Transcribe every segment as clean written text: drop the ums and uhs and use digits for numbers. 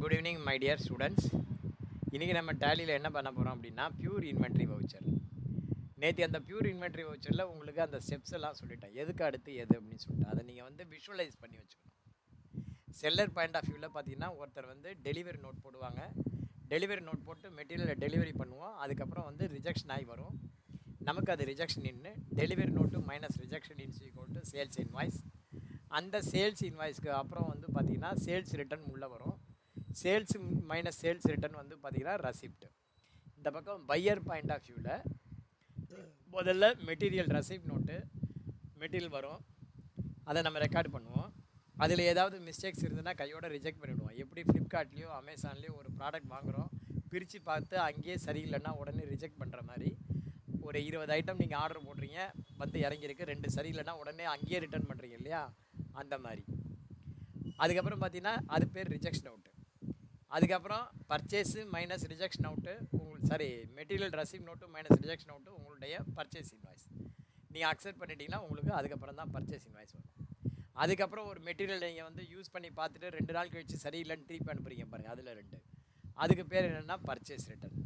Good evening my dear students. இன்றைக்கி நம்ம டேலியில் என்ன பண்ண போகிறோம் அப்படின்னா பியூர் இன்வென்ட்ரி வவுச்சர். நேற்று அந்த பியூர் இன்வென்ட்ரி வவுச்சரில் உங்களுக்கு அந்த ஸ்டெப்ஸ் எல்லாம் சொல்லிட்டேன், எதுக்கு அடுத்து எது அப்படின்னு சொல்லிட்டு. அதை நீங்கள் வந்து விஷுவலைஸ் பண்ணி வச்சுக்கணும். செல்லர் பாயிண்ட் ஆஃப் வியூவில் பார்த்தீங்கன்னா ஒருத்தர் வந்து டெலிவரி நோட் போடுவாங்க. டெலிவரி நோட் போட்டு மெட்டீரியலை டெலிவரி பண்ணுவோம். அதுக்கப்புறம் வந்து ரிஜெக்ஷன் ஆகி வரும். நமக்கு அது rejection in delivery note minus rejection in's equal to sales invoice. அந்த சேல்ஸ் இன்வாய்ஸ்க்கு அப்புறம் வந்து பார்த்திங்கன்னா சேல்ஸ் ரிட்டர்ன் உள்ளே வரும். சேல்ஸ் மைனஸ் சேல்ஸ் ரிட்டர்ன் வந்து பார்த்திங்கன்னா ரெசிப்ட். இந்த பக்கம் பையர் பாயிண்ட் ஆஃப் வியூவில் முதல்ல மெட்டீரியல் ரெசிப்ட் நோட்டு மெட்டீரியல் வரும். அதை நம்ம ரெக்கார்டு பண்ணுவோம். அதில் ஏதாவது மிஸ்டேக்ஸ் இருந்ததுன்னா கையோட ரிஜெக்ட் பண்ணிவிடுவோம். எப்படி ஃப்ளிப்கார்ட்லேயோ அமேசான்லேயோ ஒரு ப்ராடக்ட் வாங்குகிறோம், பிரித்து பார்த்து அங்கேயே சரியில்லைன்னா உடனே ரிஜெக்ட் பண்ணுற மாதிரி ஒரு 20 ஐட்டம் நீங்கள் ஆர்டர் போடுறீங்க, வந்து இறங்கியிருக்கு, 2 சரியில்லைன்னா உடனே அங்கேயே ரிட்டர்ன் பண்ணுறீங்க இல்லையா, அந்த மாதிரி. அதுக்கப்புறம் பார்த்தீங்கன்னா அது பேர் ரிஜெக்ஷன் அவுட்டு. அதுக்கப்புறம் பர்ச்சேஸு மைனஸ் ரிஜெக்ஷன் அவுட்டு உங்களுக்கு material receipt note minus rejection out உங்களுடைய பர்ச்சேஸ் இன்வாய்ஸ். நீங்கள் அக்செப்ட் பண்ணிட்டீங்கன்னா உங்களுக்கு அதுக்கப்புறம் தான் பர்ச்சேஸ் இன்வாய்ஸ் வரும். அதுக்கப்புறம் ஒரு மெட்டீரியல் நீங்கள் வந்து யூஸ் பண்ணி பார்த்துட்டு 2 நாள் கழிச்சு சரியில்லைன்னு திருப்பி அனுப்புறீங்க பாருங்கள், அதில் 2. அதுக்கு பேர் என்னென்னா பர்ச்சேஸ் ரிட்டர்ன்.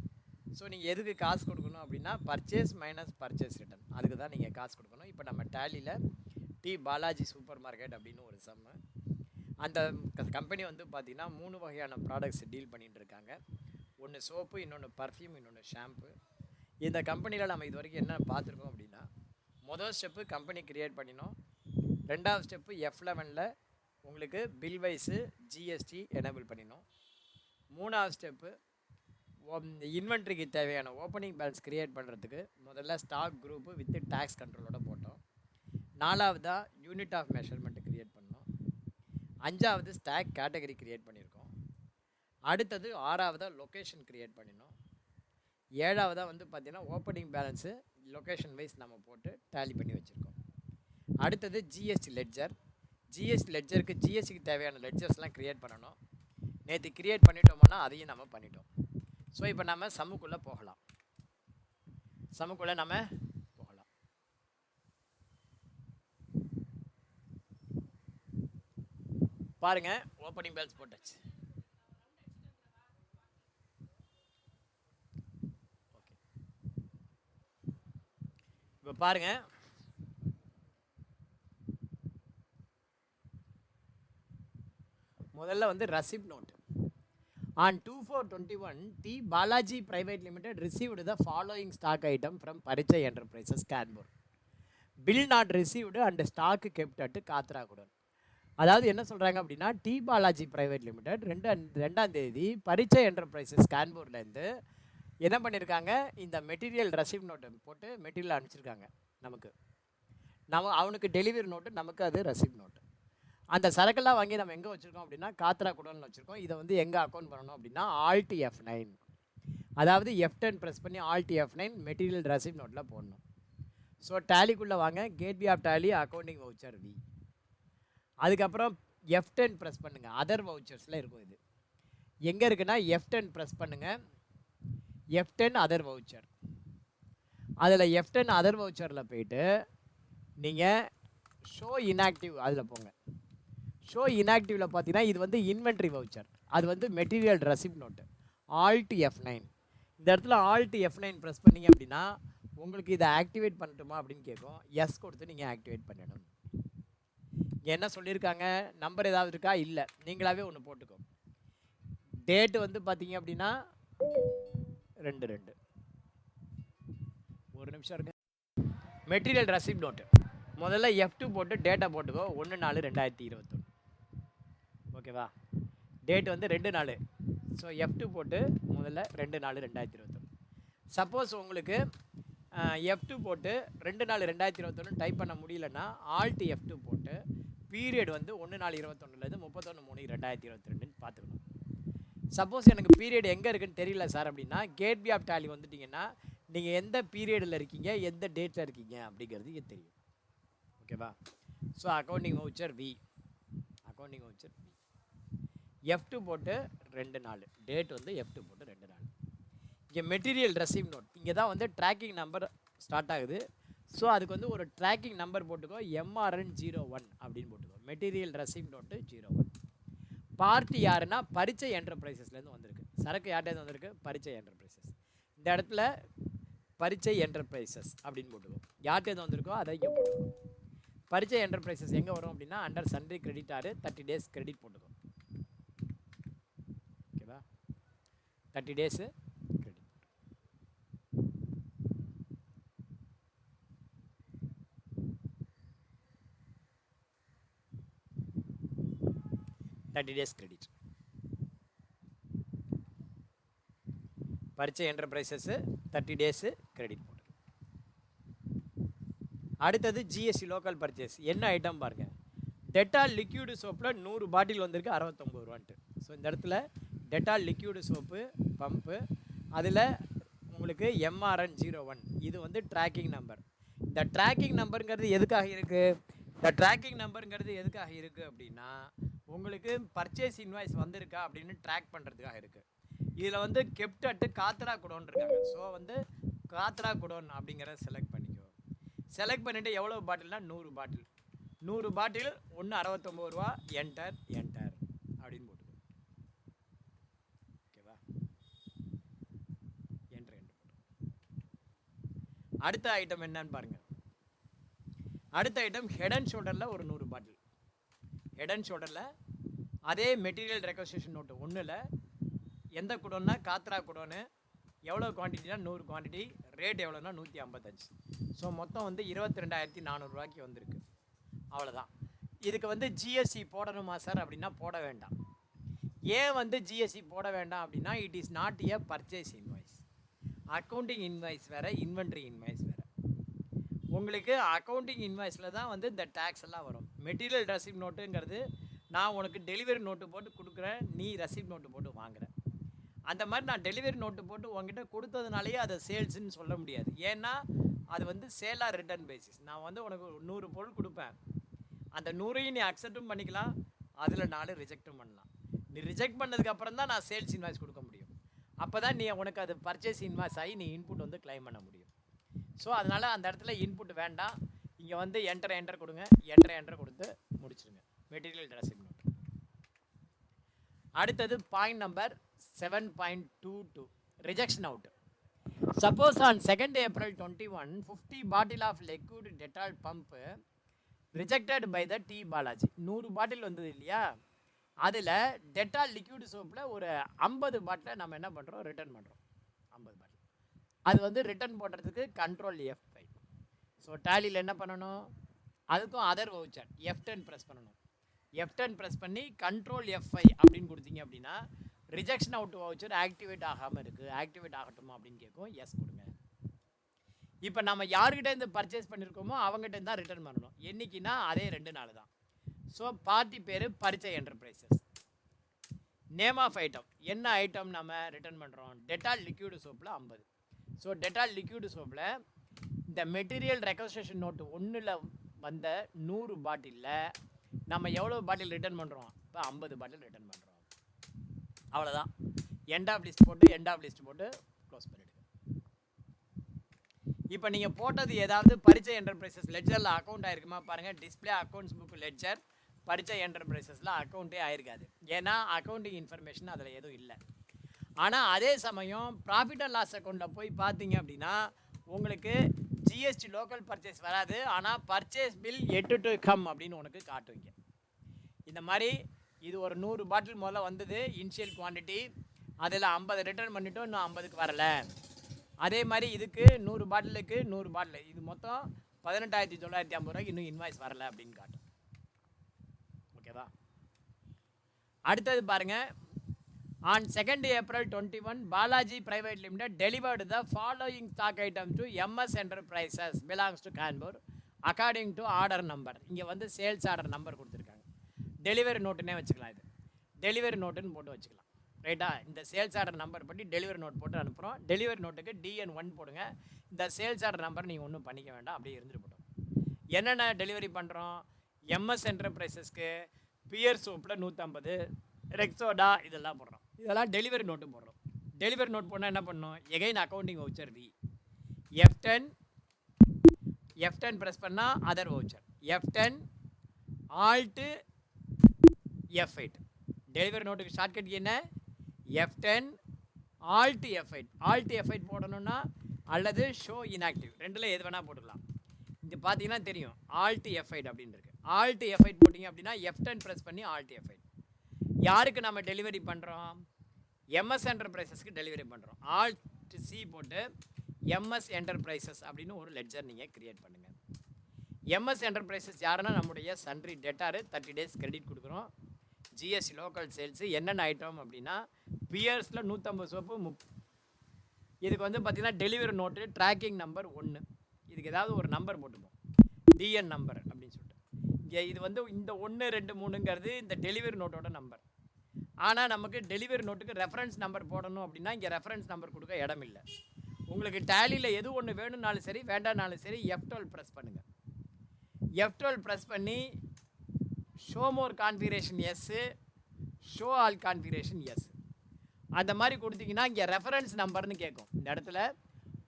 ஸோ நீங்கள் எதுக்கு காசு கொடுக்கணும் அப்படின்னா பர்ச்சேஸ் மைனஸ் பர்ச்சேஸ் ரிட்டர்ன், அதுக்கு தான் நீங்கள் காசு கொடுக்கணும். இப்போ நம்ம டேலியில் டி பாலாஜி சூப்பர் மார்க்கெட் அப்படின்னு ஒரு சம்மு. அந்த கம்பெனி வந்து பார்த்திங்கன்னா 3 வகையான ப்ராடக்ட்ஸ் டீல் பண்ணிகிட்டு இருக்காங்க. ஒன்று சோப்பு, இன்னொன்று பர்ஃப்யூம், இன்னொன்று ஷாம்பு. இந்த கம்பெனியில் நம்ம இது வரைக்கும் என்ன பார்த்துருக்கோம் அப்படின்னா, மொதல் ஸ்டெப்பு கம்பெனி க்ரியேட் பண்ணினோம். 2வது ஸ்டெப்பு F11 உங்களுக்கு பில் வைஸு ஜிஎஸ்டி எனேபிள் பண்ணினோம். 3வது ஸ்டெப்பு இன்வென்ட்ரிக்கு தேவையான ஓப்பனிங் பேலன்ஸ் க்ரியேட் பண்ணுறதுக்கு முதல்ல ஸ்டாக் குரூப்பு வித் டேக்ஸ் கண்ட்ரோலோட போட்டோம். 4வதாக யூனிட் ஆஃப் மெஷர்மெண்ட் க்ரியேட் பண்ணோம். 5வது ஸ்டாக் கேட்டகரி க்ரியேட் பண்ணியிருக்கோம். அடுத்தது 6வதாக லொக்கேஷன் க்ரியேட் பண்ணினோம். 7வதாக வந்து பார்த்திங்கன்னா ஓப்பனிங் பேலன்ஸு லொக்கேஷன் வைஸ் நம்ம போட்டு டேலி பண்ணி வச்சுருக்கோம். அடுத்தது ஜிஎஸ்டி லெட்ஜர். ஜிஎஸ்டி லெட்ஜருக்கு ஜிஎஸ்டிக்கு தேவையான லெட்ஜர்ஸ்லாம் க்ரியேட் பண்ணணும். நேற்று க்ரியேட் பண்ணிட்டோம்னா அதையும் நம்ம பண்ணிட்டோம். ஸோ இப்போ நம்ம சம்முக்குள்ளே போகலாம். பாருங்க, ஓப்பனிங் பேலன்ஸ் போட்டாச்சு. ஓகே, இப்போ பாருங்க, முதல்ல வந்து receipt note. On 24/21, T. Balaji Private Limited received the following stock item from Parichai Enterprises, Canberra. Bill not received and stock kept at Kathrakudan. அதாவது என்ன சொல்கிறாங்க அப்படின்னா, டி பாலாஜி ப்ரைவேட் லிமிடெட் 2ஆம் தேதி பரிச்சை என்டர்பிரைசஸ் கான்பூர்லேருந்து என்ன பண்ணியிருக்காங்க, இந்த மெட்டீரியல் ரெசிப்ட் நோட்டு போட்டு மெட்டீரியல் அனுப்பிச்சிருக்காங்க நமக்கு. அவனுக்கு டெலிவரி நோட்டு, நமக்கு அது ரெசிப்ட் நோட்டு. அந்த சரக்கெல்லாம் வாங்கி நம்ம எங்கே வச்சுருக்கோம் அப்படின்னா காத்ராகுடம்னு வச்சுருக்கோம். இதை வந்து எங்கே அக்கௌண்ட் பண்ணணும் அப்படின்னா Alt F9, அதாவது F10 ப்ரெஸ் பண்ணி Alt F9 மெட்டீரியல் ரெசிப்ட் நோட்டில் போடணும். ஸோ டேலிக்குள்ளே வாங்க, gateway of Tally accounting voucher V. அதுக்கப்புறம் F10 ப்ரெஸ் பண்ணுங்கள், அதர் வவுச்சர்ஸில் இருக்கும். இது எங்கே இருக்குன்னா F10 ப்ரெஸ் பண்ணுங்கள், F10 அதர் வவுச்சர். அதில் F10 அதர் வவுச்சரில் போயிட்டு நீங்கள் ஷோ இன்ஆக்டிவ் அதில் போங்க. ஷோ இன்ஆக்டிவில் பார்த்தீங்கன்னா இது வந்து இன்வென்ட்ரி வவுச்சர், அது வந்து material receipt note. Alt F9 இந்த இடத்துல Alt F9 ப்ரெஸ் பண்ணிங்க அப்படின்னா உங்களுக்கு இதை ஆக்டிவேட் பண்ணட்டுமா அப்படின்னு கேட்கும். எஸ் கொடுத்து நீங்கள் ஆக்டிவேட் பண்ணிடணும். என்ன சொல்லியிருக்காங்க, நம்பர் ஏதாவது இருக்கா, இல்லை, நீங்களாவே ஒன்று போட்டுக்கோ. டேட்டு வந்து பார்த்தீங்க அப்படின்னா 2 ஒரு நிமிஷம் இருக்கு. மெட்டீரியல் ரெசிப்ட் நோட்டு முதல்ல F2 போட்டு டேட்டா போட்டுக்கோ, 1/4/2021. ஓகேவா, டேட் வந்து 2/4. ஸோ F2 போட்டு முதல்ல 2/4/2021. சப்போஸ் உங்களுக்கு F2 போட்டு 2/4/2021 டைப் பண்ண முடியலன்னா Alt F2 போட்டு பீரியட் வந்து 1/4/21 31/3/2022 பார்த்துக்கணும். சப்போஸ் எனக்கு பீரியட் எங்கே இருக்குன்னு தெரியல சார் அப்படின்னா கேட்வே ஆஃப் டேலி வந்துட்டிங்கன்னா நீங்கள் எந்த பீரியடில் இருக்கீங்க, எந்த டேட்டில் இருக்கீங்க அப்படிங்கிறது தெரியும். ஓகேவா, so accounting voucher we, F2 போட்டு 2/4, டேட் வந்து F2 போட்டு 2/4. இங்கே மெட்டீரியல் ரெசிப்ட் நோட், இங்கே தான் வந்து ட்ராக்கிங் நம்பர் ஸ்டார்ட் ஆகுது. ஸோ அதுக்கு வந்து ஒரு ட்ராக்கிங் நம்பர் போட்டுக்கோ, MRN 01 அப்படின்னு போட்டுக்கோ. Material receipt note 01. பார்ட்டி யாருன்னா பரிச்சை என்டர்பிரைசஸ்லேருந்து வந்திருக்கு. சரக்கு யார்கிட்ட வந்திருக்கு? பரிச்சை என்டர்பிரைசஸ். இந்த இடத்துல பரிச்சை என்டர்பிரைசஸ் அப்படின்னு போட்டுக்கோ. யார்கிட்ட வந்திருக்கோ அதை இங்கே போட்டுக்கோ. பரிச்சை என்டர்பிரைசஸ் எங்கே வரும் அப்படின்னா under sundry creditor 30 days credit போட்டுக்கோ. ஓகேவா? 30 days credit. 30 days credit. Parichai Enterprises 30 days credit போட்டு. அடுத்தது ஜிஎஸ்டி லோக்கல் பர்ச்சேஸ். என்ன ஐட்டம் பாருங்கள். டெட்டால் லிக்யூடு சோப்பில் 100 பாட்டில் வந்திருக்கு 69 ரூபான்ட்டு. ஸோ இந்த இடத்துல டெட்டால் லிக்யூடு சோப்பு பம்பு, அதில் உங்களுக்கு MRN01 இது வந்து ட்ராக்கிங் நம்பர். இந்த ட்ராக்கிங் நம்பருங்கிறது எதுக்காக இருக்குது? இந்த ட்ராக்கிங் நம்பருங்கிறது எதுக்காக இருக்குது அப்படின்னா உங்களுக்கு பர்ச்சேஸ் இன்வாய்ஸ் வந்திருக்கா அப்படின்னு ட்ராக் பண்ணுறதுக்காக இருக்குது. இதில் வந்து கெப்ட் அட்டு காத்ரா குடோன் இருக்காங்க. ஸோ வந்து காத்ரா குடோன் அப்படிங்கிறத செலக்ட் பண்ணிக்கோ. செலக்ட் பண்ணிவிட்டு எவ்வளோ பாட்டில்னா 100 பாட்டில். 100 பாட்டில் ஒன்று 69 ரூபா. என்டர் என்டர் அப்படின்னு போட்டுக்கோ. ஓகேவா? என்டர் என்டர் போட்டு. அடுத்த ஐட்டம் என்னன்னு பாருங்கள். அடுத்த ஐட்டம் ஹெட் அண்ட் ஷோல்டரில் ஒரு 100 பாட்டில். ஹெட் அண்ட் ஷோல்டரில் அதே மெட்டீரியல் ரெக்வசிஷன் நோட்டு ஒன்றில் எந்த குடோன்னா காத்ரா குடோன்னு. எவ்வளோ குவான்டிட்டினா 100 குவான்டிட்டி. ரேட் எவ்வளோன்னா 155. ஸோ மொத்தம் வந்து 22,400 ரூபாய்க்கு வந்திருக்கு. அவ்வளோதான். இதுக்கு வந்து ஜிஎஸ்டி போடணுமா சார் அப்படின்னா போட வேண்டாம். ஏன் வந்து ஜிஎஸ்டி போட வேண்டாம் அப்படின்னா it is not a purchase invoice. Accounting invoice வேறு, இன்வென்ட்ரி இன்வாய்ஸ் வேறு. உங்களுக்கு அக்கௌண்டிங் இன்வாய்ஸில் தான் வந்து இந்த டேக்ஸ் எல்லாம் வரும். மெட்டீரியல் ரசீப்ட் நோட்டுங்கிறது நான் உனக்கு டெலிவரி நோட்டு போட்டு கொடுக்குறேன், நீ ரசீப்ட் நோட்டு போட்டு வாங்குற. அந்த மாதிரி நான் டெலிவரி நோட்டு போட்டு உங்ககிட்ட கொடுத்ததுனாலேயே அதை சேல்ஸுன்னு சொல்ல முடியாது. ஏன்னா அது வந்து சேலாக ரிட்டர்ன் பேசிஸ். நான் வந்து உனக்கு 100 பொருள் கொடுப்பேன். அந்த 100ஐயும் நீ அக்செப்டும் பண்ணிக்கலாம், அதில் 4 ரிஜெக்டும் பண்ணலாம். நீ ரிஜெக்ட் பண்ணதுக்கப்புறம் தான் நான் சேல்ஸ் இன்வாய்ஸ் கொடுக்க முடியும். அப்போ தான் நீ உனக்கு அது பர்ச்சேஸ் இன்வாய்ஸ் ஆகி நீ இன்புட் வந்து கிளைம் பண்ண முடியும். ஸோ அதனால் அந்த இடத்துல இன்புட் வேண்டாம். இங்கே வந்து என்டர் கொடுங்க. என்டர் கொடுத்து முடிச்சுருங்க மெட்டீரியல் ரசீப்ட் நோட். அடுத்தது point number 7.22 rejection out. Suppose on 2nd April 21, 50 bottle of liquid Dettol pump rejected by the T Balaji. 100 பாட்டில் வந்தது இல்லையா, அதில் டெட்டால் லிக்யூடு சோப்பில் ஒரு 50 பாட்டிலை நம்ம என்ன பண்ணுறோம், ரிட்டர்ன் பண்ணுறோம். 50 பாட்டில் அது வந்து ரிட்டர்ன் போடுறதுக்கு கண்ட்ரோல் F5. ஸோ டேலியில் என்ன பண்ணணும், அதுக்கும் அதர் வவுச்சர் F10 ப்ரெஸ் பண்ணணும். F10 ப்ரெஸ் பண்ணி கண்ட்ரோல் F5 அப்படின்னு கொடுத்தீங்க அப்படின்னா ரிஜெக்ஷன் அவுட் வவுச்சர் ஆக்டிவேட் ஆகாமல் இருக்குது. ஆக்டிவேட் ஆகட்டுமா அப்படின்னு கேட்கும். எஸ் கொடுங்க. இப்போ நம்ம யார்கிட்ட இருந்து பர்ச்சேஸ் பண்ணியிருக்கோமோ அவங்ககிட்ட தான் ரிட்டர்ன் பண்ணணும். என்றைக்குன்னா அதே 2 நாள் தான். ஸோ பார்ட்டி பேர் Parichai Enterprises. Name of item என்ன ஐட்டம் நம்ம ரிட்டர்ன் பண்ணுறோம், டெட்டால் லிக்யூடு சோப்பில் 50. ஸோ டெட்டால் லிக்யூடு சோப்பில் இந்த மெட்டீரியல் ரெக்வசிஷன் நோட்டு 1ல் வந்த 100 பாட்டிலில் நம்ம எவ்வளோ பாட்டில் ரிட்டர்ன் பண்ணுறோம், இப்போ 50 பாட்டில் ரிட்டர்ன் பண்ணுறோம். அவ்வளோதான். எண்ட் ஆஃப் லிஸ்ட் போட்டு க்ளோஸ் பண்ணிவிடுங்க. இப்போ நீங்கள் போட்டது ஏதாவது பரிச்சை என்டர்பிரைசஸ் லெட்ஜரில் அக்கௌண்ட் ஆகிருக்குமா பாருங்கள். Display accounts book ledger Parichai என்டர்பிரைசஸில் அக்கௌண்ட்டே ஆகிருக்காது. ஏன்னா அக்கௌண்டிங் இன்ஃபர்மேஷன் அதில் எதுவும் இல்லை. ஆனால் அதே சமயம் ப்ராஃபிட் அண்ட் லாஸ் அக்கௌண்ட்டில் போய் பார்த்தீங்க அப்படின்னா உங்களுக்கு ஜிஎஸ்டி லோக்கல் பர்ச்சேஸ் வராது. ஆனால் பர்ச்சேஸ் பில் 8 to come அப்படின்னு உனக்கு காட்டுவீங்க. இந்த மாதிரி இது ஒரு 100 பாட்டில் முதல்ல வந்தது இனிஷியல் குவான்டிட்டி, அதில் 50 ரிட்டர்ன் பண்ணிவிட்டோம், இன்னும் 50க்கு வரலை. அதே மாதிரி இதுக்கு 100 பாட்டிலுக்கு 100 பாட்டில் இது மொத்தம் 18,950 ரூபாய்க்கு இன்னும் இன்வாய்ஸ் வரலை அப்படின்னு காட்டும். ஓகேவா? அடுத்தது பாருங்கள். On 2nd April 21, Balaji Private Limited delivered the following stock item to MS Enterprises belongs to Kanpur according to order number. இங்கே வந்து சேல்ஸ் ஆர்டர் நம்பர் கொடுத்துருக்காங்க. டெலிவரி நோட்டுன்னே வச்சுக்கலாம். இது டெலிவரி நோட்டுன்னு போட்டு வச்சுக்கலாம். ரைட்டா? இந்த சேல்ஸ் ஆர்டர் நம்பர் பற்றி டெலிவரி நோட் போட்டு அனுப்புகிறோம். டெலிவரி நோட்டுக்கு DN1 போடுங்க. இந்த சேல்ஸ் ஆர்டர் நம்பர் நீங்கள் ஒன்றும் பண்ணிக்க வேண்டாம், அப்படியே இருந்துட்டு போட்டோம். என்னென்ன டெலிவரி பண்ணுறோம், MS என்டர்பிரைசஸ்க்கு பியர் சோப்பில் 150, ரெக்ஸோடா இதெல்லாம் போடுறோம். இதெல்லாம் டெலிவரி நோட்டு போடுறோம். டெலிவரி நோட் போனால் என்ன பண்ணணும், again accounting voucher V F10 press பண்ணால் other voucher F10 Alt F8 delivery நோட்டுக்கு ஷார்ட்கட் என்ன? F10 Alt F8. Alt F8 போடணும்னா அல்லது ஷோ இன்ஆக்டிவ் ரெண்டில் எது வேணால் போட்டுக்கலாம். இது பார்த்தீங்கன்னா தெரியும் Alt F8 அப்படின்னு இருக்கு. Alt F8 போட்டிங்க அப்படின்னா F10 ப்ரெஸ் பண்ணி Alt F8. யாருக்கு நம்ம டெலிவரி பண்ணுறோம்? எம்எஸ் என்டர்பிரைசஸ்க்கு டெலிவரி பண்ணுறோம். Alt C போட்டு எம்எஸ் என்டர்பிரைசஸ் அப்படின்னு ஒரு லெட்ஜர் நீங்கள் க்ரியேட் பண்ணுங்கள். எம்எஸ் என்டர்பிரைசஸ் யாருன்னா நம்முடைய சன்ட்ரி டெட்டாரு 30 days கிரெடிட் கொடுக்குறோம். ஜிஎஸ்டி லோக்கல் சேல்ஸு என்னென்ன ஐட்டம் அப்படின்னா பியர்ஸில் 150 சோப்பு இதுக்கு வந்து பார்த்திங்கன்னா டெலிவரி நோட்டு ட்ராக்கிங் நம்பர் 1. இதுக்கு ஏதாவது ஒரு நம்பர் போட்டுப்போம், டிஎன் நம்பர் அப்படின்னு சொல்லிட்டு. இங்கே இது வந்து இந்த 1 2 3ங்கிறது இந்த டெலிவரி நோட்டோட நம்பர். ஆனால் நமக்கு டெலிவரி நோட்டுக்கு ரெஃபரன்ஸ் நம்பர் போடணும் அப்படின்னா இங்கே ரெஃபரன்ஸ் நம்பர் கொடுக்க இடம் இல்லை. உங்களுக்கு டேலியில் எது ஒன்று வேணும்னாலும் சரி வேண்டாம்னாலும் சரி F12 ப்ரெஸ் பண்ணுங்கள். F12 ப்ரெஸ் பண்ணி show more configuration yes, show all configuration yes அந்த மாதிரி கொடுத்தீங்கன்னா இங்கே ரெஃபரன்ஸ் நம்பர்னு கேட்கும். இந்த இடத்துல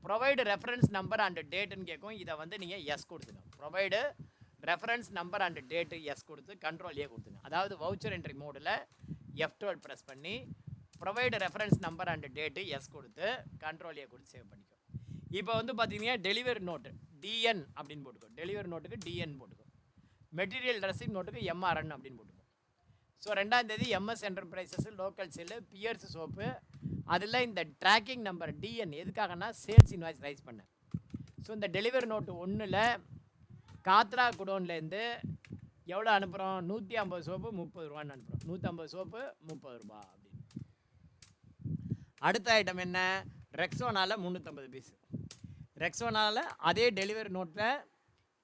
ப்ரொவைடு ரெஃபரன்ஸ் நம்பர் அண்ட் டேட்டுன்னு கேட்கும். இதை வந்து நீங்கள் எஸ் கொடுத்துங்க. Provide reference number and date yes கொடுத்து கண்ட்ரோல் ஏ கொடுத்துங்க. அதாவது வவுச்சர் என்ட்ரி மோடில் F12 ப்ரெஸ் பண்ணி provide reference number and date yes கொடுத்து கண்ட்ரோல் ஏ கொடுத்து சேவ் பண்ணிக்கோ. இப்போ வந்து பார்த்தீங்கன்னா டெலிவரி நோட்டு டிஎன் அப்படின்னு போட்டுக்கோ. டெலிவரி நோட்டுக்கு டிஎன் போட்டுக்கோ. மெட்டீரியல் ரெசிப்ட் நோட்டுக்கு எம்ஆர்என் அப்படின்னு போட்டுக்கோ. ஸோ 2ஆம் தேதி MS enterprises local sell Pears soap அதில் இந்த ட்ராக்கிங் நம்பர் டிஎன் எதுக்காகனா சேல்ஸ் இன்வாய்ஸ் ரைஸ் பண்ணேன். ஸோ இந்த டெலிவரி நோட்டு 1ல் காத்ரா குடோன்லேருந்து எவ்வளோ அனுப்புகிறோம்? 150 சோப்பு 30 ரூபான்னு அனுப்புகிறோம். 150 சோப்பு 30 ரூபா அப்படின்னு. அடுத்த ஐட்டம் என்ன? ரெக்ஸோனால 350 பீஸு. ரெக்ஸோனால அதே டெலிவரி நோட்டில்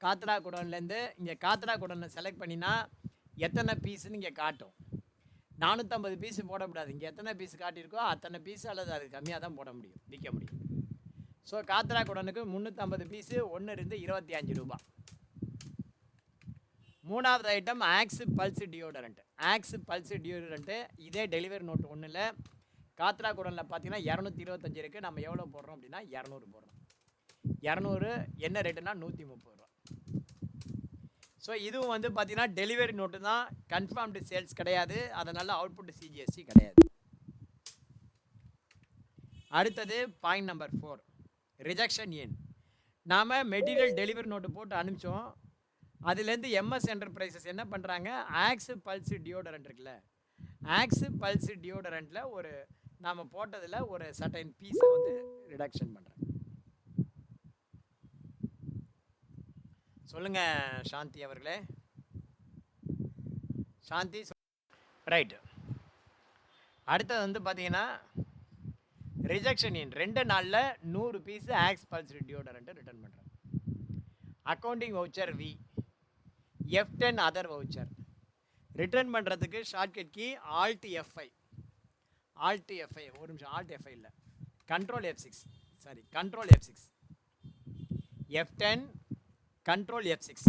காத்ரா குடோன்லேருந்து இங்கே காத்ரா குடோனை செலக்ட் பண்ணினா எத்தனை பீஸுன்னு இங்கே காட்டும். 450 பீஸு போடக்கூடாது. இங்கே எத்தனை பீஸ் காட்டியிருக்கோ அத்தனை பீஸு அல்லது அது கம்மியாக தான் போட முடியும், விற்க முடியும். ஸோ காத்ரா குடோனுக்கு 350 பீஸு 1 இருந்து 25 ரூபா. 3வது item Axe Pulse deodorant. Axe Pulse deodorant இதே டெலிவரி நோட்டு 1ல் காத்ரா குடோனில் பார்த்தீங்கன்னா 225 இருக்குது. நம்ம எவ்வளோ போடுறோம் அப்படின்னா 200 போடுறோம். 200 என்ன ரேட்டுனா 130 ரூபா. ஸோ இதுவும் வந்து பார்த்தீங்கன்னா டெலிவரி நோட்டு தான், கன்ஃபார்ம்டு சேல்ஸ் கிடையாது, அதனால் அவுட்புட் சிஜிஎஸ்டி கிடையாது. அடுத்தது பாயிண்ட் நம்பர் 4 ரிஜெக்ஷன் எண். நாம் மெட்டீரியல் டெலிவரி நோட்டு போட்டு அனுப்பிச்சோம். அதுலேருந்து எம்எஸ் என்டர்பிரைசஸ் என்ன பண்ணுறாங்க? ஆக்ஸ் பல்ஸ் டியோடரண்ட் இருக்குல்ல, ஆக்ஸ் பல்ஸ் டியோடரண்ட்டில் ஒரு நாம் போட்டதில் ஒரு சர்டைன் பீஸை வந்து ரிடக்ஷன் பண்ணுறேன். சொல்லுங்கள் சாந்தி அவர்களே. சாந்தி ரைட்டு. அடுத்தது வந்து பார்த்தீங்கன்னா ரிஜெக்ஷன் எண் 2 நாளில் 100 piece Axe Pulse deodorant return பண்ணுறேன். Accounting voucher V, F10 other voucher return பண்ணுறதுக்கு shortcut key Alt F5. Alt F5 ஒரு நிமிஷம், Alt F5 இல்லை, control F6, sorry control F6. F10 control F6.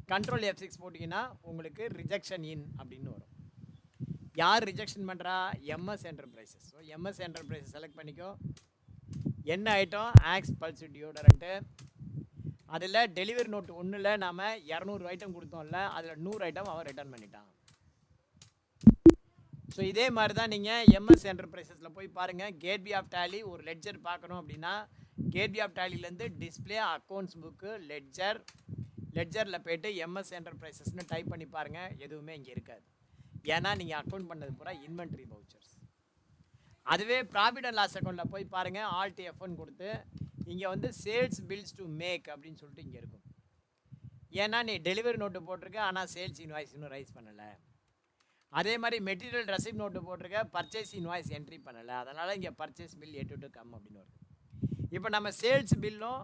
Control F6 போட்டிங்கன்னா உங்களுக்கு rejection இன் அப்படின்னு வரும். யார் ரிஜெக்ஷன் பண்ணுறா? MS enterprises. So MS enterprises select பண்ணிக்கோ. என்ன ஐட்டம்? Axe Pulse டியோடரண்ட்டு. அதில் டெலிவரி நோட்டு 1ல் நாம் 200 ஐட்டம் கொடுத்தோம்ல, அதில் 100 ஐட்டம் அவன் ரிட்டர்ன் பண்ணிட்டான். ஸோ இதே மாதிரி தான் நீங்கள் எம்எஸ் என்டர்பிரைசஸில் போய் பாருங்கள். கேட்வே ஆஃப் டேலி ஒரு லெட்ஜர் பார்க்கணும் அப்படின்னா கேட்வே ஆஃப் டேலிலேருந்து டிஸ்பிளே அக்கௌண்ட்ஸ் புக்கு லெட்ஜரில் போய்ட்டு எம்எஸ் என்டர்பிரைசஸ்னு டைப் பண்ணி பாருங்கள். எதுவுமே இங்கே இருக்காது. ஏன்னா நீங்கள் அக்கௌண்ட் பண்ணது பூரா இன்வென்ட்ரி வவுச்சர்ஸ். அதுவே ப்ராஃபிட் அண்ட் லாஸ் அக்கௌண்ட்டில் போய் பாருங்கள். Alt F1 கொடுத்து இங்கே வந்து சேல்ஸ் பில்ஸ் டு மேக் அப்படின்னு சொல்லிட்டு இங்கே இருக்கும். ஏன்னா நீ டெலிவரி நோட்டு போட்டிருக்க, ஆனால் சேல்ஸ் இன்வாய்ஸ் இன்னும் ரைஸ் பண்ணலை. அதே மாதிரி மெட்டீரியல் ரெசிப்ட் நோட்டு போட்டிருக்க, பர்ச்சேஸ் இன்வாய்ஸ் என்ட்ரி பண்ணலை. அதனால் இங்கே purchase bill A to come அப்படின்னு வருது. இப்போ நம்ம சேல்ஸ் பில்லும்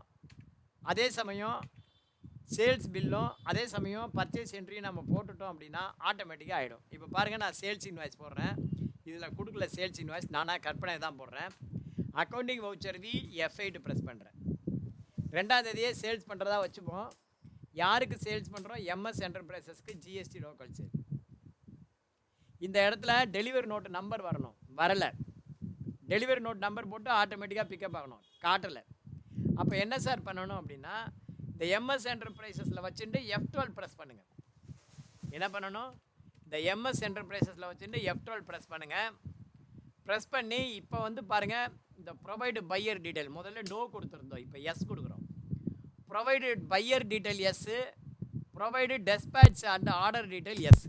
அதே சமயம் பர்ச்சேஸ் என்ட்ரியும் நம்ம போட்டுட்டோம் அப்படின்னா ஆட்டோமேட்டிக்காக ஆகிடும். இப்போ பாருங்கள், நான் சேல்ஸ் இன்வாய்ஸ் போடுறேன். இதில் கொடுக்கல சேல்ஸ் இன்வாய்ஸ், நானாக கற்பனை தான் போடுறேன். Accounting voucher we F8 press பண்ணுறேன். 2ஆம் தேதியே சேல்ஸ் பண்ணுறதா வச்சுப்போம். யாருக்கு சேல்ஸ் பண்ணுறோம்? எம்எஸ் என்டர்பிரைசஸ்க்கு ஜிஎஸ்டி லோக்கல் சேல். இந்த இடத்துல டெலிவரி நோட்டு நம்பர் வரணும், வரலை. டெலிவரி நோட் நம்பர் போட்டு ஆட்டோமேட்டிக்காக பிக்கப் ஆகணும், காட்டலை. அப்போ என்ன சார் பண்ணணும் அப்படின்னா இந்த எம்எஸ் என்டர்பிரைசஸில் வச்சுட்டு F12 ப்ரெஸ் பண்ணுங்கள். என்ன பண்ணணும்? இந்த எம்எஸ் என்டர்பிரைசஸில் வச்சுட்டு F12 ப்ரெஸ் பண்ணுங்கள். ப்ரெஸ் பண்ணி இப்போ வந்து பாருங்கள், இந்த ப்ரொவைடு பையர் டீட்டெயில் முதல்ல நோ கொடுத்துருந்தோம், இப்போ எஸ் கொடுக்குறோம். Provide buyer detail yes, provide despatch and order detail yes.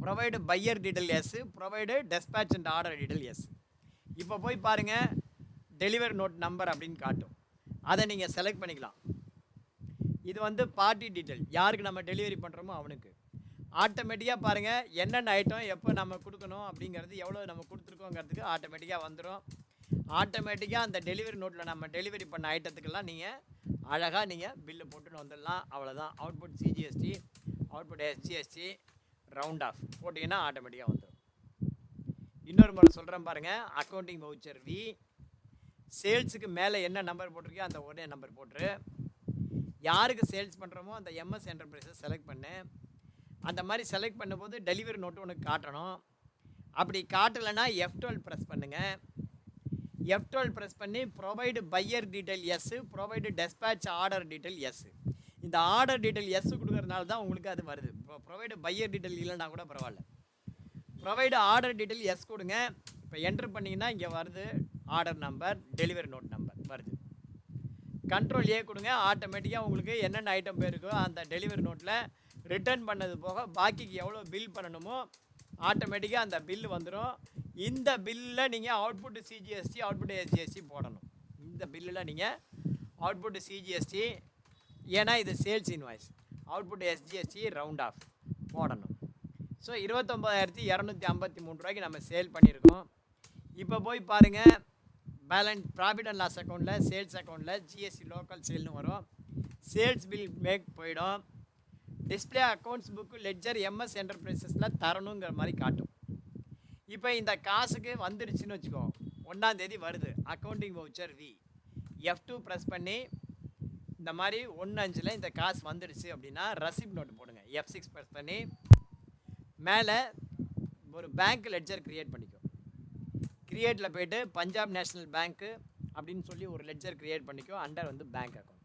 Provide buyer detail yes, provide despatch and order detail yes. இப்போ போய் பாருங்கள், டெலிவரி நோட் நம்பர் அப்படின்னு காட்டும், அதை நீங்கள் செலக்ட் பண்ணிக்கலாம். இது வந்து பார்ட்டி டீட்டெயில், யாருக்கு நம்ம டெலிவரி பண்ணுறோமோ அவனுக்கு. ஆட்டோமேட்டிக்காக பாருங்கள் என்னென்ன ஐட்டம் எப்போ நம்ம கொடுக்கணும் அப்படிங்கிறது, எவ்வளோ நம்ம கொடுத்துருக்கோங்கிறதுக்கு ஆட்டோமேட்டிக்காக வந்துடும். ஆட்டோமேட்டிக்காக அந்த டெலிவரி நோட்டில் நம்ம டெலிவரி பண்ண ஐட்டத்துக்கெல்லாம் நீங்கள் அழகாக நீங்கள் பில்லு போட்டுன்னு வந்துடலாம். அவ்வளோதான். Output CGST, output SGST, round off போட்டிங்கன்னா ஆட்டோமேட்டிக்காக வந்துடும். இன்னொரு முறை சொல்கிறேன் பாருங்கள், அக்கௌண்டிங் வவுச்சர் வி, சேல்ஸுக்கு மேலே என்ன நம்பர் போட்டிருக்கோ அந்த ஒரே நம்பர் போட்டுரு. யாருக்கு சேல்ஸ் பண்ணுறோமோ அந்த எம்எஸ் என்டர்பிரைஸை செலக்ட் பண்ணு. அந்த மாதிரி செலக்ட் பண்ணும்போது டெலிவரி நோட்டு உனக்கு காட்டணும். அப்படி காட்டலைன்னா F12 ப்ரெஸ் பண்ணுங்கள். F12 ப்ரெஸ் பண்ணி provide buyer detail yes, provide despatch order detail yes. இந்த ஆர்டர் டீட்டெயில் எஸ் கொடுக்குறதுனால தான் உங்களுக்கு அது வருது. இப்போ ப்ரொவைடு பையர் டீட்டெயில் இல்லைன்னா கூட பரவாயில்ல. ப்ரொவைடு ஆர்டர் டீட்டெயில் எஸ் கொடுங்க. இப்போ என்ட்ரு பண்ணிங்கன்னா இங்கே வருது order number, delivery note number வருது. கண்ட்ரோல் ஏ கொடுங்க. ஆட்டோமேட்டிக்காக உங்களுக்கு என்னென்ன ஐட்டம் போயிருக்கோ அந்த டெலிவரி நோட்டில் ரிட்டர்ன் பண்ணது போக பாக்கிக்கு எவ்வளோ பில் பண்ணணுமோ ஆட்டோமேட்டிக்காக அந்த பில்லு வந்துடும். இந்த பில்லில் நீங்கள் அவுட்புட் சிஜிஎஸ்டி, அவுட்புட் எஸ்ஜிஎஸ்டி போடணும். இந்த பில்லில் நீங்கள் அவுட்புட் சிஜிஎஸ்டி, ஏன்னா இது sales invoice, output SGST round off போடணும். ஸோ 29,253 ரூபாய்க்கு நம்ம சேல் பண்ணியிருக்கோம். இப்போ போய் பாருங்கள், பேலன்ஸ் ப்ராஃபிட் அண்ட் லாஸ் அக்கௌண்ட்டில், சேல்ஸ் அக்கௌண்ட்டில் ஜிஎஸ்டி லோக்கல் சேல்னு வரும். சேல்ஸ் பில் மேக் போயிடும். Display accounts book ledger MS என்டர்பிரைசஸில் தரணுங்கிற மாதிரி காட்டும். இப்போ இந்த காசுக்கு வந்துடுச்சுன்னு வச்சுக்கோ, 1ஆம் தேதி வருது accounting voucher we. F2 press பண்ணி இந்த மாதிரி 1/5 இந்த காசு வந்துடுச்சு அப்படின்னா ரசீப்ட் நோட்டு போடுங்க. F6 ப்ரெஸ் பண்ணி மேலே ஒரு பேங்க் லெட்ஜர் க்ரியேட் பண்ணிக்கோ. க்ரியேட்டில் போய்ட்டு பஞ்சாப் நேஷ்னல் பேங்க்கு அப்படின்னு சொல்லி ஒரு லெட்ஜர் க்ரியேட் பண்ணிக்கோ. அண்டர் வந்து பேங்க் அக்கௌண்ட்.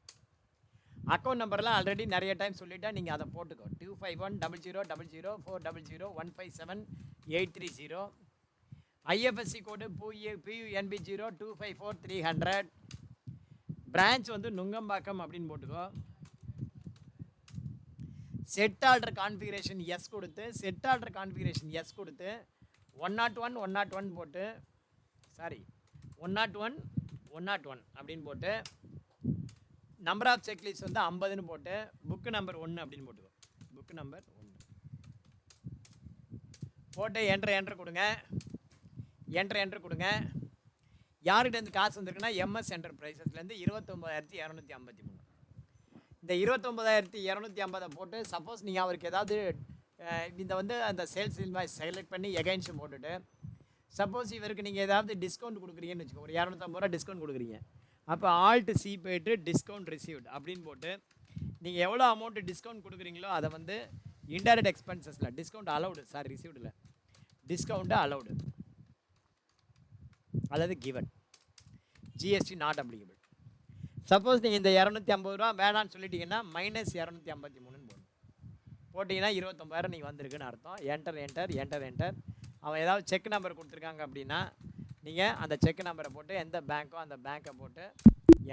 அக்கௌண்ட் நம்பர்லாம் ஆல்ரெடி நிறைய டைம் சொல்லிவிட்டா நீங்கள் அதை போட்டுக்கோ. 25100000157830. ஐஎஃப்எஸ்சி கோடு PUNB 0254300. பிரான்ச் வந்து நுங்கம்பாக்கம் அப்படின்னு போட்டுக்கோ. செட் ஆர்டர் கான்ஃபிகரேஷன் எஸ் கொடுத்து, செட் ஆர்டர் கான்ஃபிகரேஷன் எஸ் கொடுத்து 101 போட்டு, சாரி 101 அப்படின்னு போட்டு, நம்பர் ஆஃப் செக்லிஸ்ட் வந்து 50ன்னு போட்டு, புக்கு நம்பர் 1 அப்படின்னு போட்டுக்கோ. புக்கு நம்பர் 1 போட்டு என்ட்ரு கொடுங்க. என்ட்ரு கொடுங்க. யார்கிட்டேருந்து காசு வந்திருக்குன்னா எம்எஸ் என்டர்பிரைசஸ்லேருந்து 29,253. இந்த 29,250 போட்டு, சப்போஸ் நீங்கள் அவருக்கு ஏதாவது இந்த வந்து அந்த சேல்ஸ் இன்வாய்ஸ் செலக்ட் பண்ணி எகைன்ஸ் போட்டுட்டு, சப்போஸ் இவருக்கு நீங்கள் ஏதாவது டிஸ்கவுண்ட் கொடுக்குறீங்கன்னு வச்சுக்கோ, ஒரு 250 ரூபா டிஸ்கவுண்ட் கொடுக்குறீங்க. அப்போ ஆல்ட் சி போய்ட்டு டிஸ்கவுண்ட் ரிசீவ்டு அப்படின்னு போட்டு, நீங்கள் எவ்வளோ அமௌண்ட்டு டிஸ்கவுண்ட் கொடுக்குறீங்களோ அதை வந்து இன்டைரக்ட் எக்ஸ்பென்சஸில் டிஸ்கவுண்ட் அலௌடு, சாரி ரிசீவ்டில் டிஸ்கவுண்ட்டு அலௌடு, அதாவது given, GST not applicable. Suppose நீங்கள் இந்த 250 ரூபா வேணான்னு சொல்லிட்டீங்கன்னா -253 போட்டிங்கன்னா 29,000 நீங்கள் வந்திருக்குன்னு அர்த்தம். என்டர். அவன் ஏதாவது செக் நம்பர் கொடுத்துருக்காங்க அப்படின்னா நீங்கள் அந்த செக் நம்பரை போட்டு, எந்த பேங்க்கோ அந்த பேங்க்கை போட்டு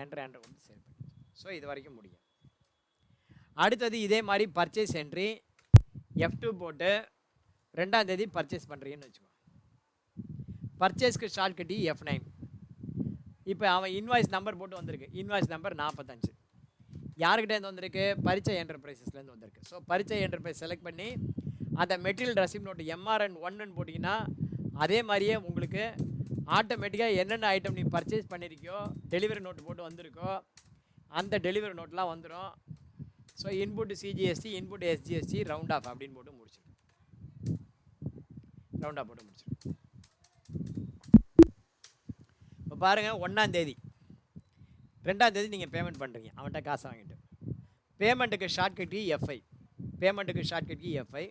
என்ட்ரு கொடுத்து சேவ் பண்ணி. ஸோ இது வரைக்கும் முடியும். அடுத்தது இதே மாதிரி பர்ச்சேஸ் என்ட்ரி F2 போட்டு 2ஆம் தேதி பர்ச்சேஸ் பண்ணுறீங்கன்னு வச்சுக்கோ. பர்ச்சேஸ்க்கு ஷார்ட்கட்டி F9. இப்போ அவன் இன்வாய்ஸ் நம்பர் போட்டு வந்திருக்கு. Invoice number 45. யாருக்கிட்டேருந்து வந்திருக்கு? பரிச்சை என்டர்பிரைசஸ்லேருந்து வந்திருக்கு. ஸோ பரிச்சை என்டர்பிரைஸ் செலக்ட் பண்ணி அந்த மெட்டீரியல் ரசீப்ட் நோட்டு MRN 1ன்னு போட்டிங்கன்னா அதே மாதிரியே உங்களுக்கு ஆட்டோமேட்டிக்காக என்னென்ன ஐட்டம் நீ பர்ச்சேஸ் பண்ணியிருக்கியோ, டெலிவரி நோட்டு போட்டு வந்திருக்கோ, அந்த டெலிவரி நோட்லாம் வந்துடும். So input CGST, input SGST, round off அப்படின்னு போட்டு முடிச்சிடும். ரவுண்ட் ஆஃப் போட்டு முடிச்சிடும். இப்போ பாருங்கள், 1ஆம் தேதி 2ஆம் தேதி நீங்கள் பேமெண்ட் பண்ணுறீங்க அவன்கிட்ட காசை வாங்கிட்டு. பேமெண்ட்டுக்கு ஷார்ட்கட்டி F5.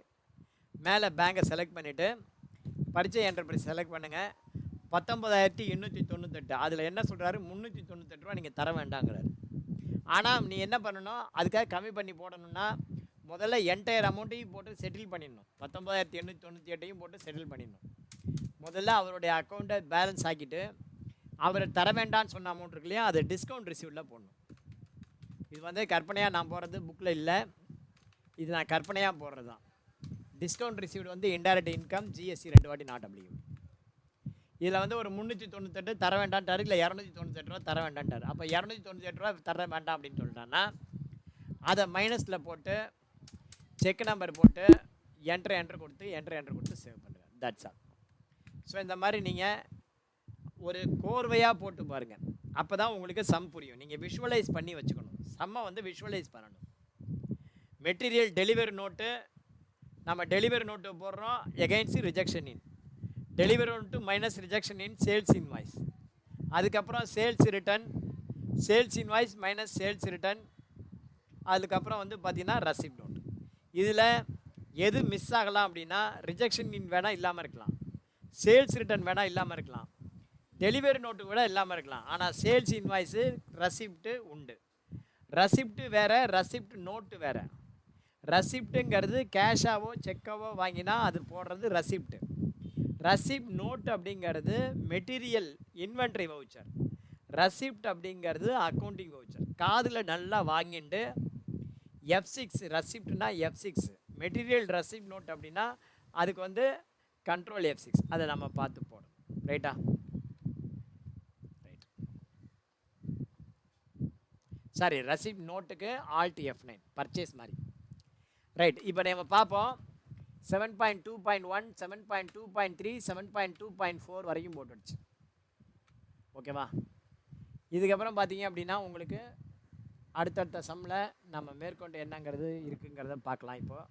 மேலே பேங்கை செலக்ட் பண்ணிவிட்டு பரிச்சை என்டர்பிரைஸ் செலக்ட் பண்ணுங்கள். 19,898. அதில் என்ன சொல்கிறாரு? 398 ரூபா நீங்கள் தர வேண்டாங்கிறாரு. ஆனால் நீ என்ன பண்ணணும், அதுக்காக கம்மி பண்ணி போடணும்னா முதல்ல என்டையர் அமௌண்ட்டையும் போட்டு செட்டில் பண்ணிடணும். 19,898 போட்டு செட்டில் பண்ணிடணும். முதல்ல அவருடைய அக்கௌண்ட்டை பேலன்ஸ் ஆக்கிட்டு அவர் தர வேண்டான்னு சொன்ன அமௌண்ட் இருக்கு இல்லையா, அதை டிஸ்கவுண்ட் ரிசீவ்டில் போடணும். இது வந்து கற்பனையாக நான் போடுறது புக்கில் இல்லை, இது நான் கற்பனையாக போடுறது தான். டிஸ்கவுண்ட் ரிசீவ்டு வந்து இன்டைரக்ட் இன்கம் ஜிஎஸ்டி 2 வாட்டி நாட் அப்ளிகபிள். இதில் வந்து ஒரு 398 தர வேண்டான்ட்டார், இல்லை 298 ரூபா தர வேண்டான்ட்டார். அப்போ 298 ரூபா தர வேண்டாம் அப்படின்னு சொல்லிட்டான்னா அதை மைனஸில் போட்டு செக் நம்பர் போட்டு என்ட்ரு கொடுத்து சேவ் பண்ணுங்கள். That's all. ஸோ இந்த மாதிரி நீங்கள் ஒரு கோர்வையாக போட்டு பாருங்கள், அப்போ தான் உங்களுக்கு சம் புரியும். நீங்கள் விஷுவலைஸ் பண்ணி வச்சுக்கணும். சம்மை வந்து விஷுவலைஸ் பண்ணணும். மெட்டீரியல் டெலிவரி நோட்டு, நம்ம டெலிவரி நோட்டு போடுறோம் against rejection in, delivery note minus rejection in sales invoice, அதுக்கப்புறம் sales return, sales invoice minus sales return, அதுக்கப்புறம் வந்து பார்த்தீங்கன்னா ரசீப்ட் நோட். இதில் எது மிஸ் ஆகலாம் அப்படின்னா ரிஜெக்ஷன் இன் வேணால் இல்லாமல் இருக்கலாம், சேல்ஸ் ரிட்டன் வேணால் இல்லாமல் இருக்கலாம், டெலிவரி நோட்டு கூட இல்லாமல் இருக்கலாம். ஆனால் சேல்ஸ் இன்வாய்ஸு ரசிப்ட்டு உண்டு. ரசிப்ட்டு வேறு, ரசிப்ட் நோட்டு வேறு. ரசிப்ட்டுங்கிறது கேஷாவோ செக்காவோ வாங்கினா அது போடுறது ரசிப்ட்டு. ரசிப்ட் நோட் அப்படிங்கிறது மெட்டீரியல் இன்வென்ட்ரி வவுச்சர். ரசிப்ட் அப்படிங்கிறது அக்கௌண்டிங் வவுச்சர். காதில் நல்லா வாங்கிட்டு F6 ரசிப்ட்னா F6, மெட்டீரியல் ரசிப்ட் நோட் அப்படின்னா அதுக்கு வந்து கண்ட்ரோல் F6. அதை நம்ம பார்த்து போடணும். ரைட்டா? ரைட். சாரி, ரசிப்ட் நோட்டுக்கு ஆல்ட் F9 பர்ச்சேஸ் மாதிரி. ரைட். இப்போ நம்ம பார்ப்போம். 7.2.1, 7.2.3, 7.2.4 வரைக்கும் போட்டுடுச்சு. ஓகேவா? இதுக்கப்புறம் பார்த்தீங்க அப்படின்னா உங்களுக்கு அடுத்தடுத்த சம்மில் நம்ம மேற்கொண்டு என்னங்கிறது இருக்குங்கிறத பார்க்கலாம். இப்போது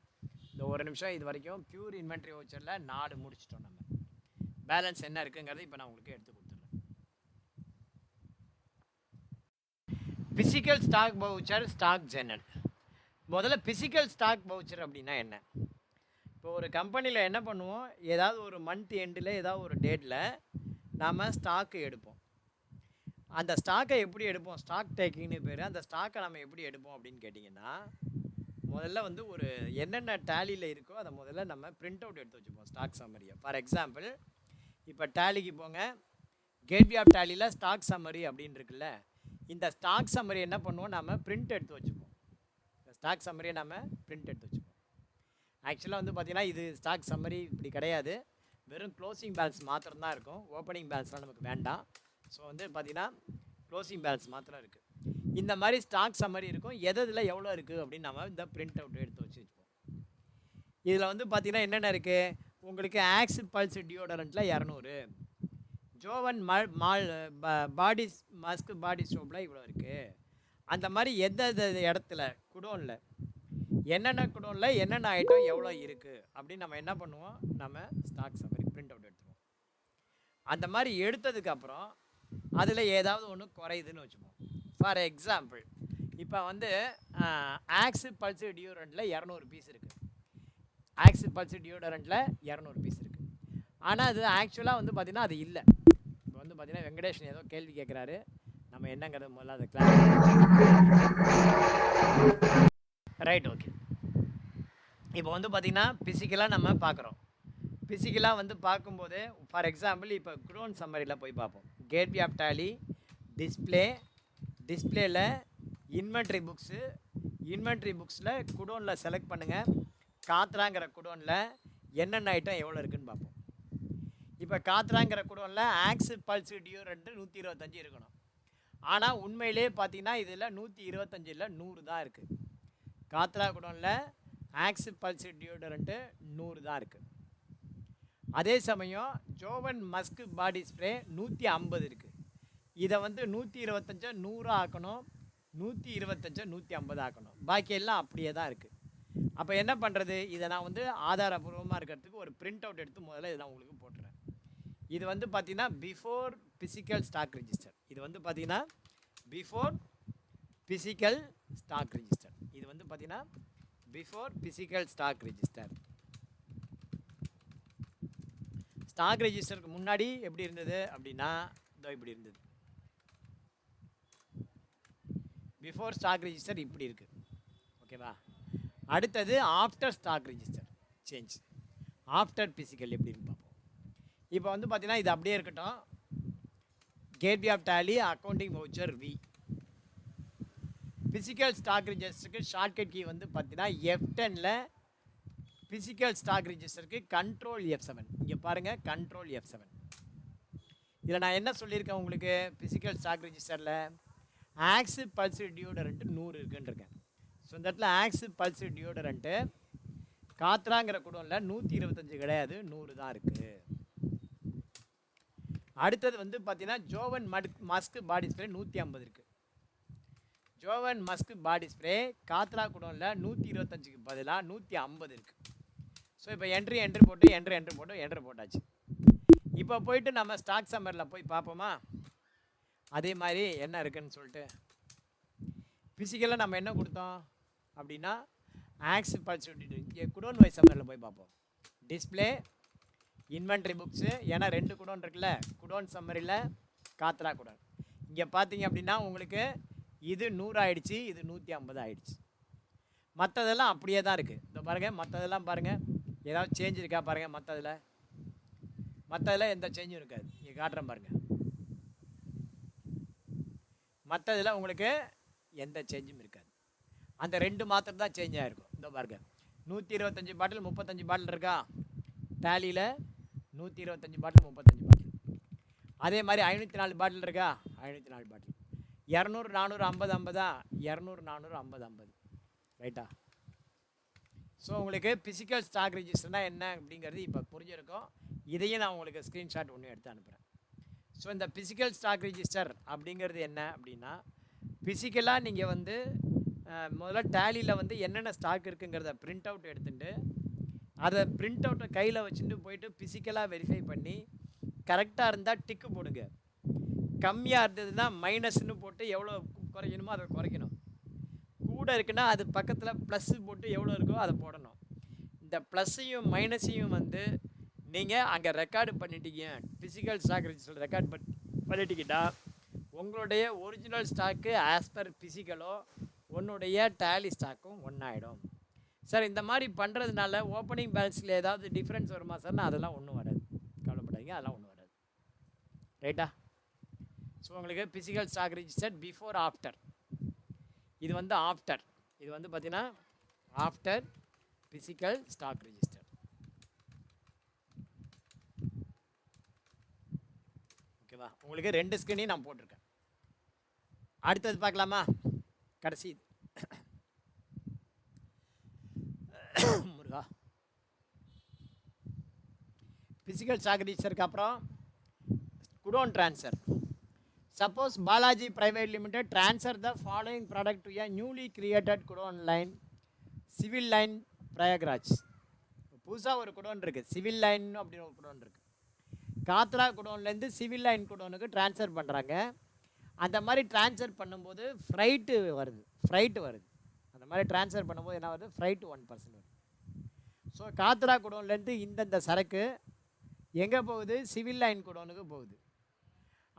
இந்த ஒரு நிமிஷம் இது வரைக்கும் பியூர் இன்வென்ட்ரி வவுச்சரில் 4 முடிச்சிட்டோம். நம்ம பேலன்ஸ் என்ன இருக்குங்கிறது இப்போ நான் உங்களுக்கு எடுத்து கொடுத்துட்றேன். Physical stock voucher, stock journal. முதல்ல பிசிக்கல் ஸ்டாக் வவுச்சர் அப்படின்னா என்ன? இப்போ ஒரு கம்பெனியில் என்ன பண்ணுவோம், ஏதாவது ஒரு மந்த் எண்டில் ஏதாவது ஒரு டேட்டில் நாம் ஸ்டாக்கு எடுப்போம். அந்த ஸ்டாக்கை எப்படி எடுப்போம்? ஸ்டாக் டேக்கிங்னு பேர். அந்த ஸ்டாக்கை நம்ம எப்படி எடுப்போம் அப்படின்னு கேட்டிங்கன்னா, முதல்ல வந்து ஒரு என்னென்ன டேலியில் இருக்கோ அதை முதல்ல நம்ம பிரிண்ட் அவுட் எடுத்து வச்சுப்போம் ஸ்டாக் சம்மரியை. ஃபார் எக்ஸாம்பிள், இப்போ டேலிக்கு போங்க, கேட்வே ஆஃப் டேலியில் ஸ்டாக் சம்மரி அப்படின்னு இருக்குல்ல, இந்த ஸ்டாக் சம்மரி என்ன பண்ணுவோம், நம்ம பிரிண்ட் எடுத்து வச்சுப்போம். இந்த ஸ்டாக் சம்மரியை நம்ம பிரிண்ட் எடுத்து வச்சுப்போம். ஆக்சுவலாக வந்து பார்த்திங்கன்னா இது ஸ்டாக் சம்மரி இப்படி கிடையாது, வெறும் க்ளோசிங் பேலன்ஸ் மாத்திரம் தான் இருக்கும். ஓப்பனிங் பேலன்ஸ்லாம் நமக்கு வேண்டாம். ஸோ வந்து பார்த்திங்கன்னா க்ளோசிங் பேலன்ஸ் மாத்திரம் இருக்குது. இந்த மாதிரி ஸ்டாக் சம்மரி இருக்கும், எதில் எவ்வளோ இருக்குது அப்படின்னு நம்ம இந்த பிரிண்ட் அவுட் எடுத்து வச்சுப்போம். இதில் வந்து பார்த்திங்கன்னா என்னென்ன இருக்குது, உங்களுக்கு ஆக்ஸ் பல்ஸ் டியோடரண்ட்டில் 200, ஜோவன் பாடி மாஸ்க் பாடி சோப்பில் இவ்வளோ இருக்குது. அந்த மாதிரி எந்த இடத்துல குடோனில் என்னென்ன குடோனில் என்னென்ன ஐட்டம் எவ்வளோ இருக்குது அப்படின்னு நம்ம என்ன பண்ணுவோம், நம்ம ஸ்டாக் சம்மரி பிரிண்ட் அவுட் எடுத்துருவோம். அந்த மாதிரி எடுத்ததுக்கப்புறம் அதில் ஏதாவது ஒன்று குறையுதுன்னு வச்சுப்போம். ஃபார் எக்ஸாம்பிள், இப்போ வந்து ஆக்ஸ் பல்ஸ் டியோடரண்ட்டில் 200 பீஸ் இருக்குது. ஆக்ஸ் பல்ஸ் டியோடரண்ட்டில் 200 பீஸ் இருக்குது. ஆனால் அது ஆக்சுவலாக வந்து பார்த்திங்கன்னா அது இல்லை. இப்போ வந்து பார்த்திங்கன்னா வெங்கடேஷன் ஏதோ கேள்வி கேட்குறாரு, நம்ம என்னங்கிறது முதல்ல அதை கிளாஸ். Right, okay. இப்போ வந்து பார்த்திங்கன்னா ஃபிசிக்கலாக நம்ம பார்க்குறோம். ஃபிசிக்கலாக வந்து பார்க்கும்போது ஃபார் எக்ஸாம்பிள் இப்போ குடோன் சம்மரியில் போய் பார்ப்போம். கேட்வே ஆஃப் டேலி, டிஸ்பிளேயில் இன்வென்ட்ரி புக்ஸு, இன்வென்ட்ரி புக்ஸில் குடோனில் செலக்ட் பண்ணுங்கள். காத்ராங்கிற குடோனில் என்னென்ன ஐட்டம் எவ்வளோ இருக்குதுன்னு பார்ப்போம். இப்போ காத்ராங்கிற குடோனில் ஆக்ஸ் பல்ஸ் டியோடரண்ட் 125 இருக்கணும். ஆனால் உண்மையிலே பார்த்தீங்கன்னா இதில் 125 இல்லை 100 தான் இருக்குது. காத்ரா குடோனில் ஆக்ஸ் பல்ஸ் டியோடரண்ட்டு 100 தான் இருக்குது. அதே சமயம் ஜோவன் மஸ்க் பாடி ஸ்ப்ரே 150 இருக்குது. இதை வந்து 125 100 ஆக்கணும், 125 150 ஆக்கணும். பாக்கி எல்லாம் அப்படியே தான் இருக்குது. அப்போ என்ன பண்ணுறது, இதை நான் வந்து ஆதாரபூர்வமாக இருக்கிறதுக்கு ஒரு பிரிண்ட் அவுட் எடுத்து முதல்ல இதை நான் உங்களுக்கு போட்டுறேன். இது வந்து பார்த்திங்கன்னா பிஃபோர் ஃபிசிக்கல் ஸ்டாக் ரிஜிஸ்டர். இது வந்து பார்த்திங்கன்னா பிஃபோர் ஃபிசிக்கல் ஸ்டாக் ரிஜிஸ்டர். இது வந்து பார்த்திங்கன்னா before physical stock register. Stock ரெஜிஸ்டருக்கு முன்னாடி எப்படி இருந்தது அப்படின்னா இதோ இப்படி இருந்தது. பிஃபோர் ஸ்டாக் ரெஜிஸ்டர் இப்படி இருக்குது. ஓகேவா? அடுத்தது after stock register change, after physical எப்படின்னு பார்ப்போம். இப்போ வந்து பார்த்தீங்கன்னா இது அப்படியே இருக்கட்டும். Gateway of Tally accounting voucher V. Physical stock ரிஜிஸ்டருக்கு ஷார்ட்கட் கீ வந்து பார்த்தீங்கன்னா F10ல் பிசிக்கல் ஸ்டாக் ரிஜிஸ்டருக்கு கண்ட்ரோல் F7. இங்கே பாருங்கள், கண்ட்ரோல் F7. இதில் நான் என்ன சொல்லியிருக்கேன் உங்களுக்கு, பிசிக்கல் ஸ்டாக் ரிஜிஸ்டரில் ஆக்ஸ் பல்ஸ் டியோடரண்ட்டு 100 இருக்குன்னு இருக்கேன். ஸோ இந்த இடத்துல ஆக்ஸ் பல்ஸ் டியோடரண்ட்டு காத்ராங்கிற குடோனில் 125 கிடையாது, 100 தான் இருக்குது. அடுத்தது வந்து பார்த்தீங்கன்னா ஜோவன் மஸ்க் பாடி ஸ்ப்ரே 150 இருக்குது. ஜோவன் மஸ்க் பாடி ஸ்ப்ரே காத்ரா குடோனில் 125க்கு பதிலாக 150 இருக்குது. ஸோ இப்போ என்ட்ரி போட்டாச்சு. இப்போ போயிட்டு நம்ம ஸ்டாக் சம்மரில் போய் பார்ப்போமா, அதே மாதிரி என்ன இருக்குன்னு சொல்லிட்டு. ஃபிசிக்கலாக நம்ம என்ன கொடுத்தோம் அப்படின்னா ஆக்ஸ் பல்ஸ் குடோன் வைஸ் சம்மரில் போய் பார்ப்போம். டிஸ்பிளே இன்வென்ட்ரி புக்ஸு, ஏன்னா 2 குடோன் இருக்குல்ல, குடோன் சம்மரியில் காத்ரா குடோன். இங்கே பார்த்தீங்க அப்படின்னா உங்களுக்கு இது 100 ஆயிடுச்சு, இது 150 ஆயிடுச்சு. மற்றதெல்லாம் அப்படியே தான் இருக்குது. இந்த பாருங்கள், மற்றதெல்லாம் பாருங்கள் ஏதாவது சேஞ்ச் இருக்கா பாருங்கள். மற்றதில் எந்த சேஞ்சும் இருக்காது. இங்கே காட்டுறேன் பாருங்கள், மற்றதில் உங்களுக்கு எந்த சேஞ்சும் இருக்காது. அந்த 2 மாத்திரம் தான் சேஞ்ச் ஆகிருக்கும். இந்த பாருங்கள், 125 பாட்டில் 35 பாட்டில் இருக்கா டேலியில், 125 பாட்டில் 35 பாட்டில். அதே மாதிரி 504 பாட்டில் இருக்கா, 504 பாட்டில். 200 400 50 50 200 400 50 50 ரைட்டா. ஸோ உங்களுக்கு பிசிக்கல் ஸ்டாக் ரிஜிஸ்டர்னால் என்ன அப்படிங்கிறது இப்போ புரிஞ்சிருக்கும். இதையும் நான் உங்களுக்கு ஸ்க்ரீன்ஷாட் ஒன்று எடுத்து அனுப்புகிறேன். ஸோ இந்த பிசிக்கல் ஸ்டாக் ரிஜிஸ்டர் அப்படிங்கிறது என்ன அப்படின்னா, பிசிக்கலாக நீங்கள் வந்து முதல்ல டேலியில் வந்து என்னென்ன ஸ்டாக் இருக்குங்கிறத பிரிண்ட் அவுட் எடுத்துட்டு அதை பிரிண்ட் அவுட்டை கையில் வச்சுட்டு போயிட்டு பிசிக்கலாக வெரிஃபை பண்ணி கரெக்டாக இருந்தால் டிக்கு போடுங்க. கம்மியாக இருந்ததுன்னா மைனஸ்ன்னு போட்டு எவ்வளோ குறைக்கணுமோ அதை குறைக்கணும். கூட இருக்குன்னா அது பக்கத்தில் ப்ளஸ்ஸு போட்டு எவ்வளோ இருக்கோ அதை போடணும். இந்த ப்ளஸ்ஸையும் மைனஸையும் வந்து நீங்கள் அங்கே ரெக்கார்டு பண்ணிட்டீங்க, ஃபிசிக்கல் ஸ்டாக் ரிஜிஸ்டர் ரெக்கார்ட் பண்ணிட்டீங்கன்னா உங்களுடைய ஒரிஜினல் ஸ்டாக்கு ஆஸ் பர் ஃபிசிக்கலோ உன்னுடைய டேலி ஸ்டாக்கும் ஒன்றாயிடும். சார் இந்த மாதிரி பண்ணுறதுனால ஓப்பனிங் பேலன்ஸில் ஏதாவது டிஃப்ரென்ஸ் வருமா சார்னா அதெல்லாம் ஒன்றும் வராது, கவலைப்படாதீங்க, அதெல்லாம் ஒன்றும் வராது. ரைட்டா. ஸோ உங்களுக்கு physical stock register before after, இது வந்து ஆஃப்டர், இது வந்து பார்த்தீங்கன்னா ஆஃப்டர் பிசிக்கல் ஸ்டாக் ரிஜிஸ்டர். ஓகேவா, உங்களுக்கு 2 ஸ்க்ரீனையும் நான் போட்டிருக்கேன். அடுத்தது பார்க்கலாமா, கடைசி முருகா. பிசிக்கல் ஸ்டாக் ரிஜிஸ்டருக்கு அப்புறம் godown transfer. Suppose Balaji Private Limited transfer the following product to a newly created godown line, civil line Prayagraj. புதுசாக ஒரு குடோன் இருக்குது, சிவில் லைன் அப்படின்னு ஒரு குடோன் இருக்குது. காத்ரா குடோன்லேருந்து சிவில் லைன் குடோனுக்கு ட்ரான்ஸ்ஃபர் பண்ணுறாங்க. அந்த மாதிரி ட்ரான்ஸ்ஃபர் பண்ணும்போது ஃப்ரைட்டு வருது. அந்த மாதிரி ட்ரான்ஸ்ஃபர் பண்ணும்போது என்ன வருது, ஃப்ரைட்டு 1% வருது. ஸோ காத்ரா குடோன்லேருந்து இந்தந்த சரக்கு எங்கே போகுது, சிவில் லைன் குடோனுக்கு போகுது.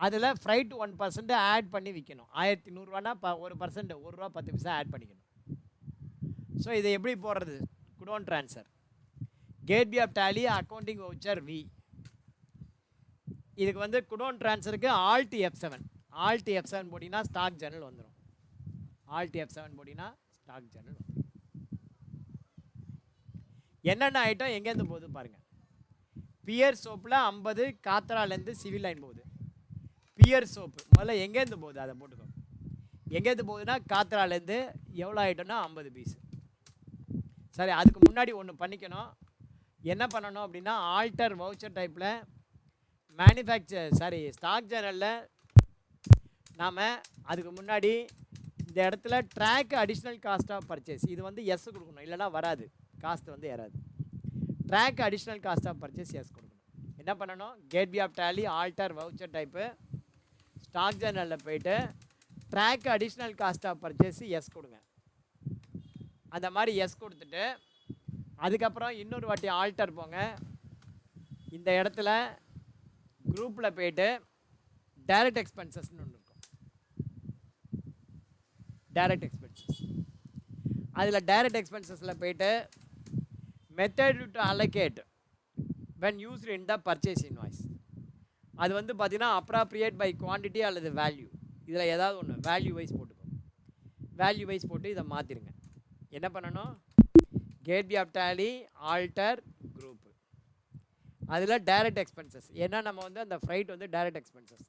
அதில் ஃப்ரைட்டு 1% ஆட் பண்ணி விற்கணும். 1100 ரூபானா 1%, ₹1.10 ஆட் பண்ணிக்கணும். ஸோ இதை எப்படி போடுறது, godown transfer, gateway of Tally accounting voucher V. இதுக்கு வந்து குடோன் ட்ரான்ஸ்ஃபருக்கு ஆல்ட் F7 போட்டிங்கன்னா ஸ்டாக் ஜர்னல் வந்துடும். ஆல்ட் F7 போட்டிங்கன்னா ஸ்டாக் ஜர்னல் வந்துடும். என்னென்ன ஐட்டம் எங்கேருந்து போகுது பாருங்கள். பியர் சோப்பில் 50 காத்ராலேருந்து சிவில் லைன் போகுது. பியர் சோப்பு முதல்ல எங்கேருந்து போகுது அதை போட்டுக்கோ. எங்கேருந்து போகுதுன்னா காத்ராலேருந்து எவ்வளோ ஐட்டம்னா 50 பீஸ். சரி, அதுக்கு முன்னாடி ஒன்று பண்ணிக்கணும். என்ன பண்ணணும் அப்படின்னா ஆல்டர் வவுச்சர் டைப்பில் ஸ்டாக் ஜர்னலில் நாம் அதுக்கு முன்னாடி இந்த இடத்துல track additional cost of purchase இது வந்து எஸ் கொடுக்கணும், இல்லைனா வராது, காஸ்ட் வந்து ஏறாது. Track additional cost of purchase yes கொடுக்கணும். என்ன பண்ணணும், gateway of Tally alter voucher type stock ஜர்னலில் போயிட்டு track additional cost of purchase yes கொடுங்க. அந்த மாதிரி எஸ் கொடுத்துட்டு அதுக்கப்புறம் இன்னொரு வாட்டி ஆல்டர் போங்க. இந்த இடத்துல குரூப்பில் போயிட்டு டைரக்ட் எக்ஸ்பென்சஸ்ன்னு ஒன்று இருக்கும். டைரக்ட் எக்ஸ்பென்சஸ் அதில் டைரக்ட் எக்ஸ்பென்சஸில் போயிட்டு method to allocate when used in the purchase invoice. அது வந்து பார்த்தீங்கன்னா அப்ராப்ரியேட் பை குவான்டிட்டி அல்லது வேல்யூ, இதில் ஏதாவது ஒன்று வேல்யூ வைஸ் போட்டுக்கோ. வேல்யூ வைஸ் போட்டு இதை மாற்றிடுங்க. என்ன பண்ணணும்? Gateway of Tally alter group. அதில் டைரக்ட் எக்ஸ்பென்சஸ், ஏன்னா நம்ம வந்து அந்த ஃப்ரைட் வந்து டைரக்ட் எக்ஸ்பென்சஸ்,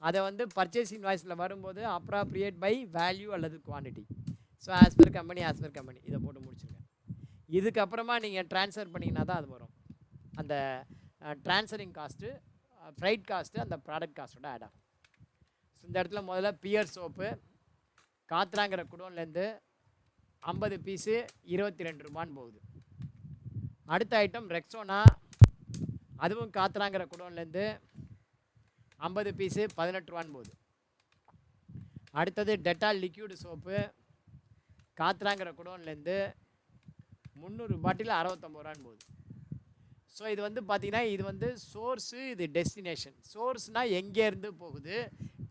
அதை வந்து பர்ச்சேஸ் இன்வாய்ஸில் வரும்போது அப்ராப்ரியேட் பை வேல்யூ அல்லது quantity. So as per company இதை போட்டு முடிச்சுருங்க. இதுக்கப்புறமா நீங்கள் ட்ரான்ஸ்ஃபர் பண்ணிங்கன்னா தான் அது வரும். அந்த ட்ரான்ஸ்ஃபரிங் காஸ்ட்டு, ஃப்ரைட் காஸ்ட்டு அந்த ப்ராடக்ட் காஸ்ட்டோட ஆட் ஆகும். ஸோ இந்த இடத்துல முதல்ல பியர் சோப்பு காத்ராங்கிற குடோன்லேருந்து 50 பீஸு 22 ரூபான்னு போகுது. அடுத்த ஐட்டம் ரெக்ஸோனா, அதுவும் காத்ராங்கிற குடோன்லேருந்து 50 பீஸு 18 ரூபான்னு போகுது. அடுத்தது டெட்டால் லிக்யூடு சோப்பு காத்ராங்கிற குடோன்லேருந்து 300 பாட்டில் 69 ரூபான்னு போகுது. ஸோ இது வந்து பார்த்திங்கன்னா இது வந்து சோர்ஸு, இது டெஸ்டினேஷன். சோர்ஸ்னால் எங்கேருந்து போகுது,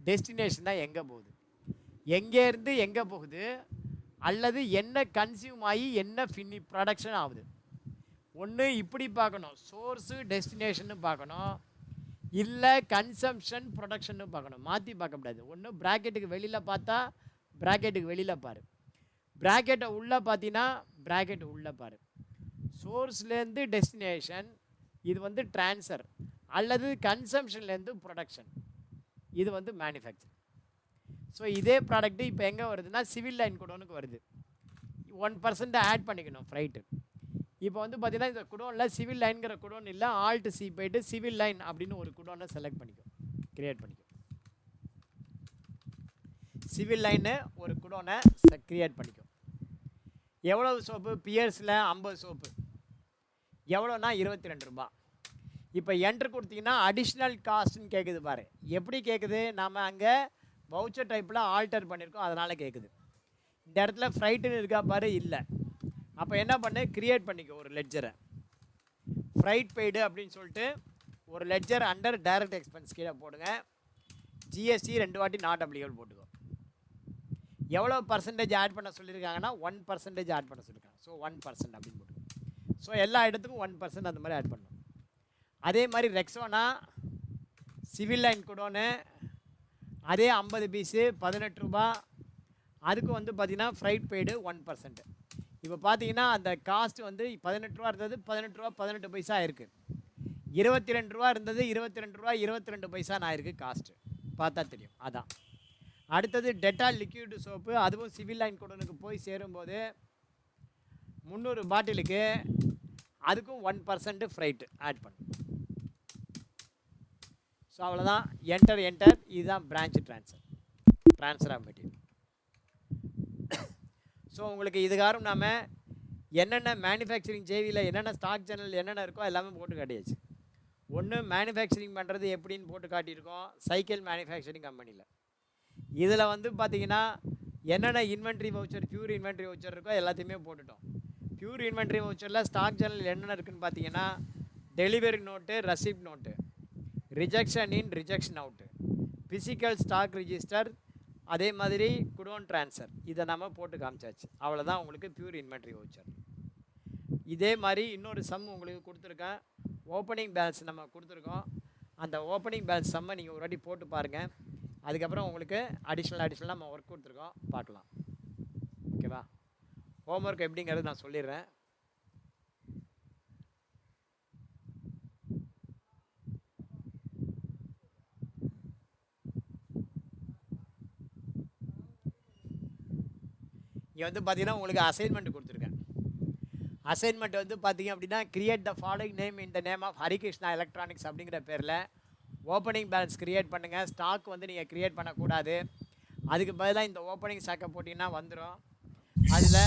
டெஸ்டினேஷன்னா எங்கே போகுது, எங்கேருந்து எங்கே போகுது, அல்லது என்ன கன்சியூம் ஆகி என்ன ப்ரொடக்ஷன் ஆகுது. ஒன்று இப்படி பார்க்கணும், சோர்ஸு டெஸ்டினேஷன்னு பார்க்கணும், இல்லை கன்சம்ஷன் ப்ரொடக்ஷன்னு பார்க்கணும். மாற்றி பார்க்கக்கூடாது. ஒன்று ப்ராக்கெட்டுக்கு வெளியில் பார்த்தா ப்ராக்கெட்டுக்கு வெளியில் பாரு, ப்ராக்கெட்டை உள்ளே பார்த்தீங்கன்னா ப்ராக்கெட் உள்ளே பாரு. சோர்ஸ்லேருந்து டெஸ்டினேஷன் இது வந்து ட்ரான்ஸ்ஃபர், அல்லது கன்சம்ஷன்லேருந்து ப்ரொடக்ஷன் இது வந்து மேனுஃபேக்சர். ஸோ இதே ப்ராடக்ட்டு இப்போ எங்கே வருதுன்னா சிவில் லைன் குடோனுக்கு வருது. 1% ஆட் பண்ணிக்கணும் ஃப்ரைட்டு. இப்போ வந்து பார்த்தீங்கன்னா இந்த குடோனில் சிவில் லைன்கிற குடோன் இல்லை, ஆல்ட் சி போயிட்டு சிவில் லைன் அப்படின்னு ஒரு குடோனை செலக்ட் பண்ணிக்கும், க்ரியேட் பண்ணிக்கும். சிவில் லைனு ஒரு குடோனை க்ரியேட் பண்ணிக்கும். எவ்வளவு சோப்பு? பியர்ஸில் 50 சோப்பு. எவ்வளோனா 22 ரூபா. இப்போ என்ட்ரு கொடுத்தீங்கன்னா அடிஷ்னல் காஸ்ட்னு கேட்குது பாரு. எப்படி கேட்குது? நாம் அங்கே வவுச்சர் டைப்பில் ஆல்டர் பண்ணியிருக்கோம், அதனால் கேட்குது. இந்த இடத்துல ஃப்ரைட்டுன்னு இருக்கா பாரு, இல்லை. அப்போ என்ன பண்ணு, க்ரியேட் பண்ணிக்கோ ஒரு லெட்ஜரை. ஃப்ரைட் பெய்டு அப்படின்னு சொல்லிட்டு ஒரு லெட்ஜர் அண்டர் டைரக்ட் எக்ஸ்பென்ஸ் கீழே போடுங்க. ஜிஎஸ்டி 2 வாட்டி நாட் அப்ளிகபிள் போட்டுக்கோ. எவ்வளோ பர்சன்டேஜ் ஆட் பண்ண சொல்லியிருக்காங்கன்னா 1% ஆட் பண்ண சொல்லியிருக்காங்க. ஸோ 1% அப்படின்னு போட்டுக்கோ. ஸோ எல்லா இடத்துக்கும் 1% அந்த மாதிரி ஆட் பண்ணணும். அதே மாதிரி ரெக்ஸோனா சிவில் லைன் குடோனு, அதே 50 பீஸு 18 ரூபா. அதுக்கு வந்து பார்த்திங்கன்னா ஃப்ரைட் பெய்டு 1%. இப்போ பார்த்தீங்கன்னா அந்த காஸ்ட் வந்து 18 ரூபா இருந்தது, 18 ரூபா 18 பைசா இருக்குது. 22 ரூபா இருந்தது, 22 ரூபா 22 பைசா நான் இருக்குது காஸ்ட்டு. பார்த்தா தெரியும். அதான் அடுத்தது டெட்டால் லிக்யூடு சோப்பு, அதுவும் சிவில் லைன் குடோனுக்கு போய் சேரும்போது 300 பாட்டிலுக்கு அதுக்கும் 1% ஃப்ரைட்டு ஆட் பண்ணும். ஸோ அவ்வளோதான். என்டர். இதுதான் branch transfer of material. So உங்களுக்கு இதுக்காரும் நாம் என்னென்ன மேனுஃபேக்சரிங் ஜேவியில் என்னென்ன ஸ்டாக் சேனல் என்னென்ன இருக்கோ எல்லாமே போட்டு காட்டியாச்சு. ஒன்று மேனுஃபேக்சரிங் பண்ணுறது எப்படின்னு போட்டு காட்டியிருக்கோம் சைக்கிள் மேனுஃபேக்சரிங் கம்பெனியில். இதில் வந்து பார்த்திங்கன்னா என்னென்ன inventory voucher, pure inventory voucher இருக்கோ எல்லாத்தையுமே போட்டுட்டோம். பியூர் இன்வென்ட்ரி வவுச்சரில் ஸ்டாக் சேனல் என்னென்ன இருக்குதுன்னு பார்த்தீங்கன்னா delivery note, receipt note, rejection in, rejection out, physical stock register, அதே மாதிரி குடோன் ட்ரான்ஸ்ஃபர். இதை நம்ம போட்டு காமிச்சாச்சு. அவ்வளோதான் உங்களுக்கு பியூர் இன்வென்ட்ரி வவுச்சர். இதே மாதிரி இன்னொரு சம் உங்களுக்கு கொடுத்துருக்கேன். ஓப்பனிங் பேலன்ஸ் நம்ம கொடுத்துருக்கோம். அந்த ஓப்பனிங் பேலன்ஸ் சம்மை நீங்கள் ஒரு வாட்டி போட்டு பாருங்கள். அதுக்கப்புறம் உங்களுக்கு அடிஷ்னலாக நம்ம ஒர்க் கொடுத்துருக்கோம், பார்க்கலாம். ஓகேவா? ஹோம்ஒர்க் எப்படிங்கிறது நான் சொல்லிடுறேன். இங்கே வந்து பார்த்தீங்கன்னா உங்களுக்கு அசைன்மெண்ட் கொடுத்துருக்கேன். அசைன்மெண்ட் வந்து பார்த்தீங்க அப்படின்னா create the following name in the name of Harikrishna electronics அப்படிங்கிற பேரில் ஓப்பனிங் பேலன்ஸ் க்ரியேட் பண்ணுங்கள். ஸ்டாக் வந்து நீங்கள் க்ரியேட் பண்ணக்கூடாது. அதுக்கு பதிலாக இந்த ஓப்பனிங் ஸ்டாக்கை போட்டிங்கன்னா வந்துடும். அதில்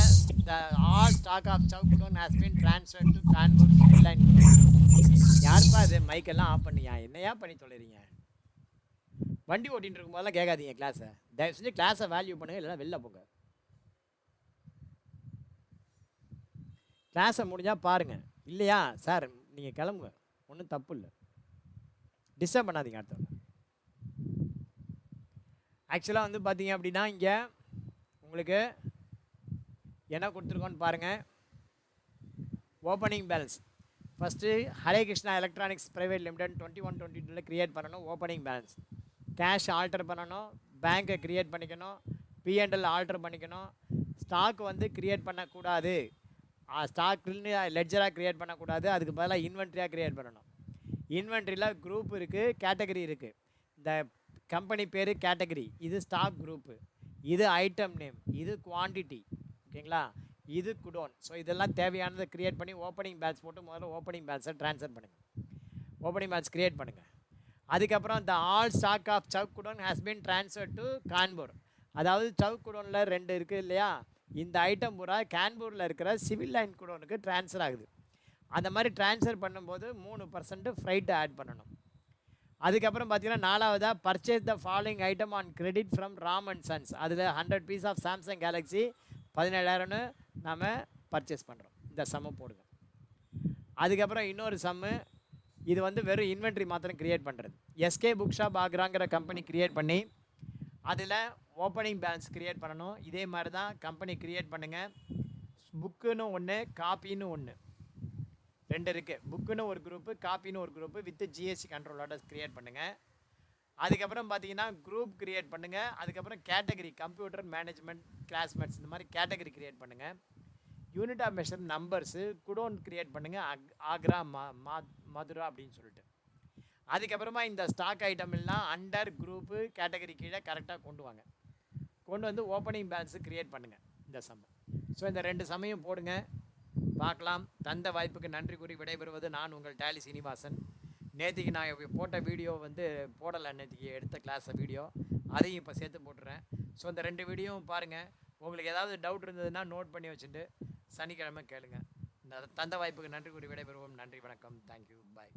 ஆல் ஸ்டாக் ஆஃப் சவுக்குடோன் has been transferred to Kanpur civil line. யாருப்பா அது மைக்கெல்லாம் ஆஃப் பண்ணியா? என்னையா பண்ணி தொலைறீங்க? வண்டி ஓட்டின்னு இருக்கும் போதெல்லாம் கேட்காதீங்க கிளாஸை. தயவு செஞ்சு கிளாஸை வேல்யூ பண்ணுங்கள், இல்லைன்னா வெளில போங்க. கிளாஸை முடிஞ்சால் பாருங்கள். இல்லையா சார் நீங்கள் கிளம்புங்க, ஒன்றும் தப்பு இல்லை. டிஸ்டர்ப் பண்ணாதீங்க அடுத்தவங்க. ஆக்சுவலாக வந்து பார்த்தீங்க அப்படின்னா இங்கே உங்களுக்கு என்ன கொடுத்துருக்கோன்னு பாருங்கள். Opening balance first Hare Krishna electronics private limited 21-22 create பண்ணணும். ஓப்பனிங் பேலன்ஸ் கேஷ் ஆல்டர் பண்ணணும், பேங்க்கை க்ரியேட் பண்ணிக்கணும், P&L ஆல்டர் பண்ணிக்கணும். ஸ்டாக் வந்து க்ரியேட் பண்ணக்கூடாது, ஸ்டாக்னு லெட்ஜராக க்ரியேட் பண்ணக்கூடாது, அதுக்கு பதிலாக இன்வென்ட்ரியாக க்ரியேட் பண்ணணும். இன்வென்ட்ரியில் குரூப் இருக்குது, கேட்டகரி இருக்குது. இந்த கம்பெனி பேர் கேட்டகரி, இது ஸ்டாக் குரூப்பு, இது ஐட்டம் நேம், இது குவான்டிட்டி, ஓகேங்களா, இது குடோன். ஸோ இதெல்லாம் தேவையானதை க்ரியேட் பண்ணி ஓப்பனிங் பேலன்ஸ் போட்டு முதல்ல ஓப்பனிங் பேலன்ஸை ட்ரான்ஸ்ஃபர் பண்ணுங்கள். ஓப்பனிங் பேலன்ஸ் க்ரியேட் பண்ணுங்கள். அதுக்கப்புறம் the all stock of Chowk godown has been transfer to Kanpur. அதாவது சவுக் குடோனில் 2 இருக்குது இல்லையா, இந்த ஐட்டம் பூரா கான்பூரில் இருக்கிற சிவில் லைன் குடோனுக்கு ட்ரான்ஸ்ஃபர் ஆகுது. அந்த மாதிரி ட்ரான்ஸ்ஃபர் பண்ணும்போது 3% ஃப்ரைட் ஆட் பண்ணணும். அதுக்கப்புறம் பார்த்தீங்கன்னா 4வதாக purchase the following item on credit from Ram and sons. அதில் 100 பீஸ் ஆஃப் சாம்சங் கேலக்ஸி 17,000ன்னு நாம் பர்ச்சேஸ் பண்ணுறோம். இந்த சம்மை போடுங்க. அதுக்கப்புறம் இன்னொரு சம்மு, இது வந்து வெறும் இன்வென்ட்ரி மாத்திரம் க்ரியேட் பண்ணுறது. எஸ்கே புக் ஷாப் ஆக்ராங்கிற கம்பெனி க்ரியேட் பண்ணி அதில் ஓப்பனிங் பேலன்ஸ் க்ரியேட் பண்ணணும். இதே மாதிரி தான் கம்பெனி க்ரியேட் பண்ணுங்கள். புக்குன்னு ஒன்று, காப்பின்னு ஒன்று, 2 இருக்குது. புக்குன்னு ஒரு குரூப்பு, காப்பின்னு ஒரு குரூப்பு வித் ஜிஎஸ்டி கண்ட்ரோலோட க்ரியேட் பண்ணுங்கள். அதுக்கப்புறம் பார்த்தீங்கன்னா குரூப் க்ரியேட் பண்ணுங்கள். அதுக்கப்புறம் கேட்டகரி கம்ப்யூட்டர் மேனேஜ்மெண்ட் கிளாஸ்மேட்ஸ் இந்த மாதிரி கேட்டகரி க்ரியேட் பண்ணுங்கள். Unit of measure numbers godown create பண்ணுங்கள், ஆக்ரா மதுரா அப்படின்னு சொல்லிட்டு. அதுக்கப்புறமா இந்த ஸ்டாக் ஐட்டம் எல்லாம் அண்டர் குரூப்பு கேட்டகரி கீழே கரெக்டாக கொண்டு வாங்க. கொண்டு வந்து ஓப்பனிங் பேலன்ஸு க்ரியேட் பண்ணுங்கள் இந்த சம்மு. ஸோ இந்த 2 சமயம் போடுங்க, பார்க்கலாம். தந்த வாய்ப்புக்கு நன்றி கூறி விடைபெறுவது நான் உங்கள் டேலி சீனிவாசன். நேற்றுக்கு நான் போட்ட வீடியோ வந்து போடலை, நேற்றுக்கு எடுத்த கிளாஸை வீடியோ அதையும் இப்போ சேர்த்து போட்டுறேன். ஸோ இந்த 2 வீடியோவும் பாருங்கள். உங்களுக்கு ஏதாவது டவுட் இருந்ததுன்னா நோட் பண்ணி வச்சுட்டு சனிக்கிழமை கேளுங்க. தந்த வாய்ப்புக்கு நன்றி கூறி விடைபெறுவோம். நன்றி, வணக்கம், தேங்க்யூ, பாய்.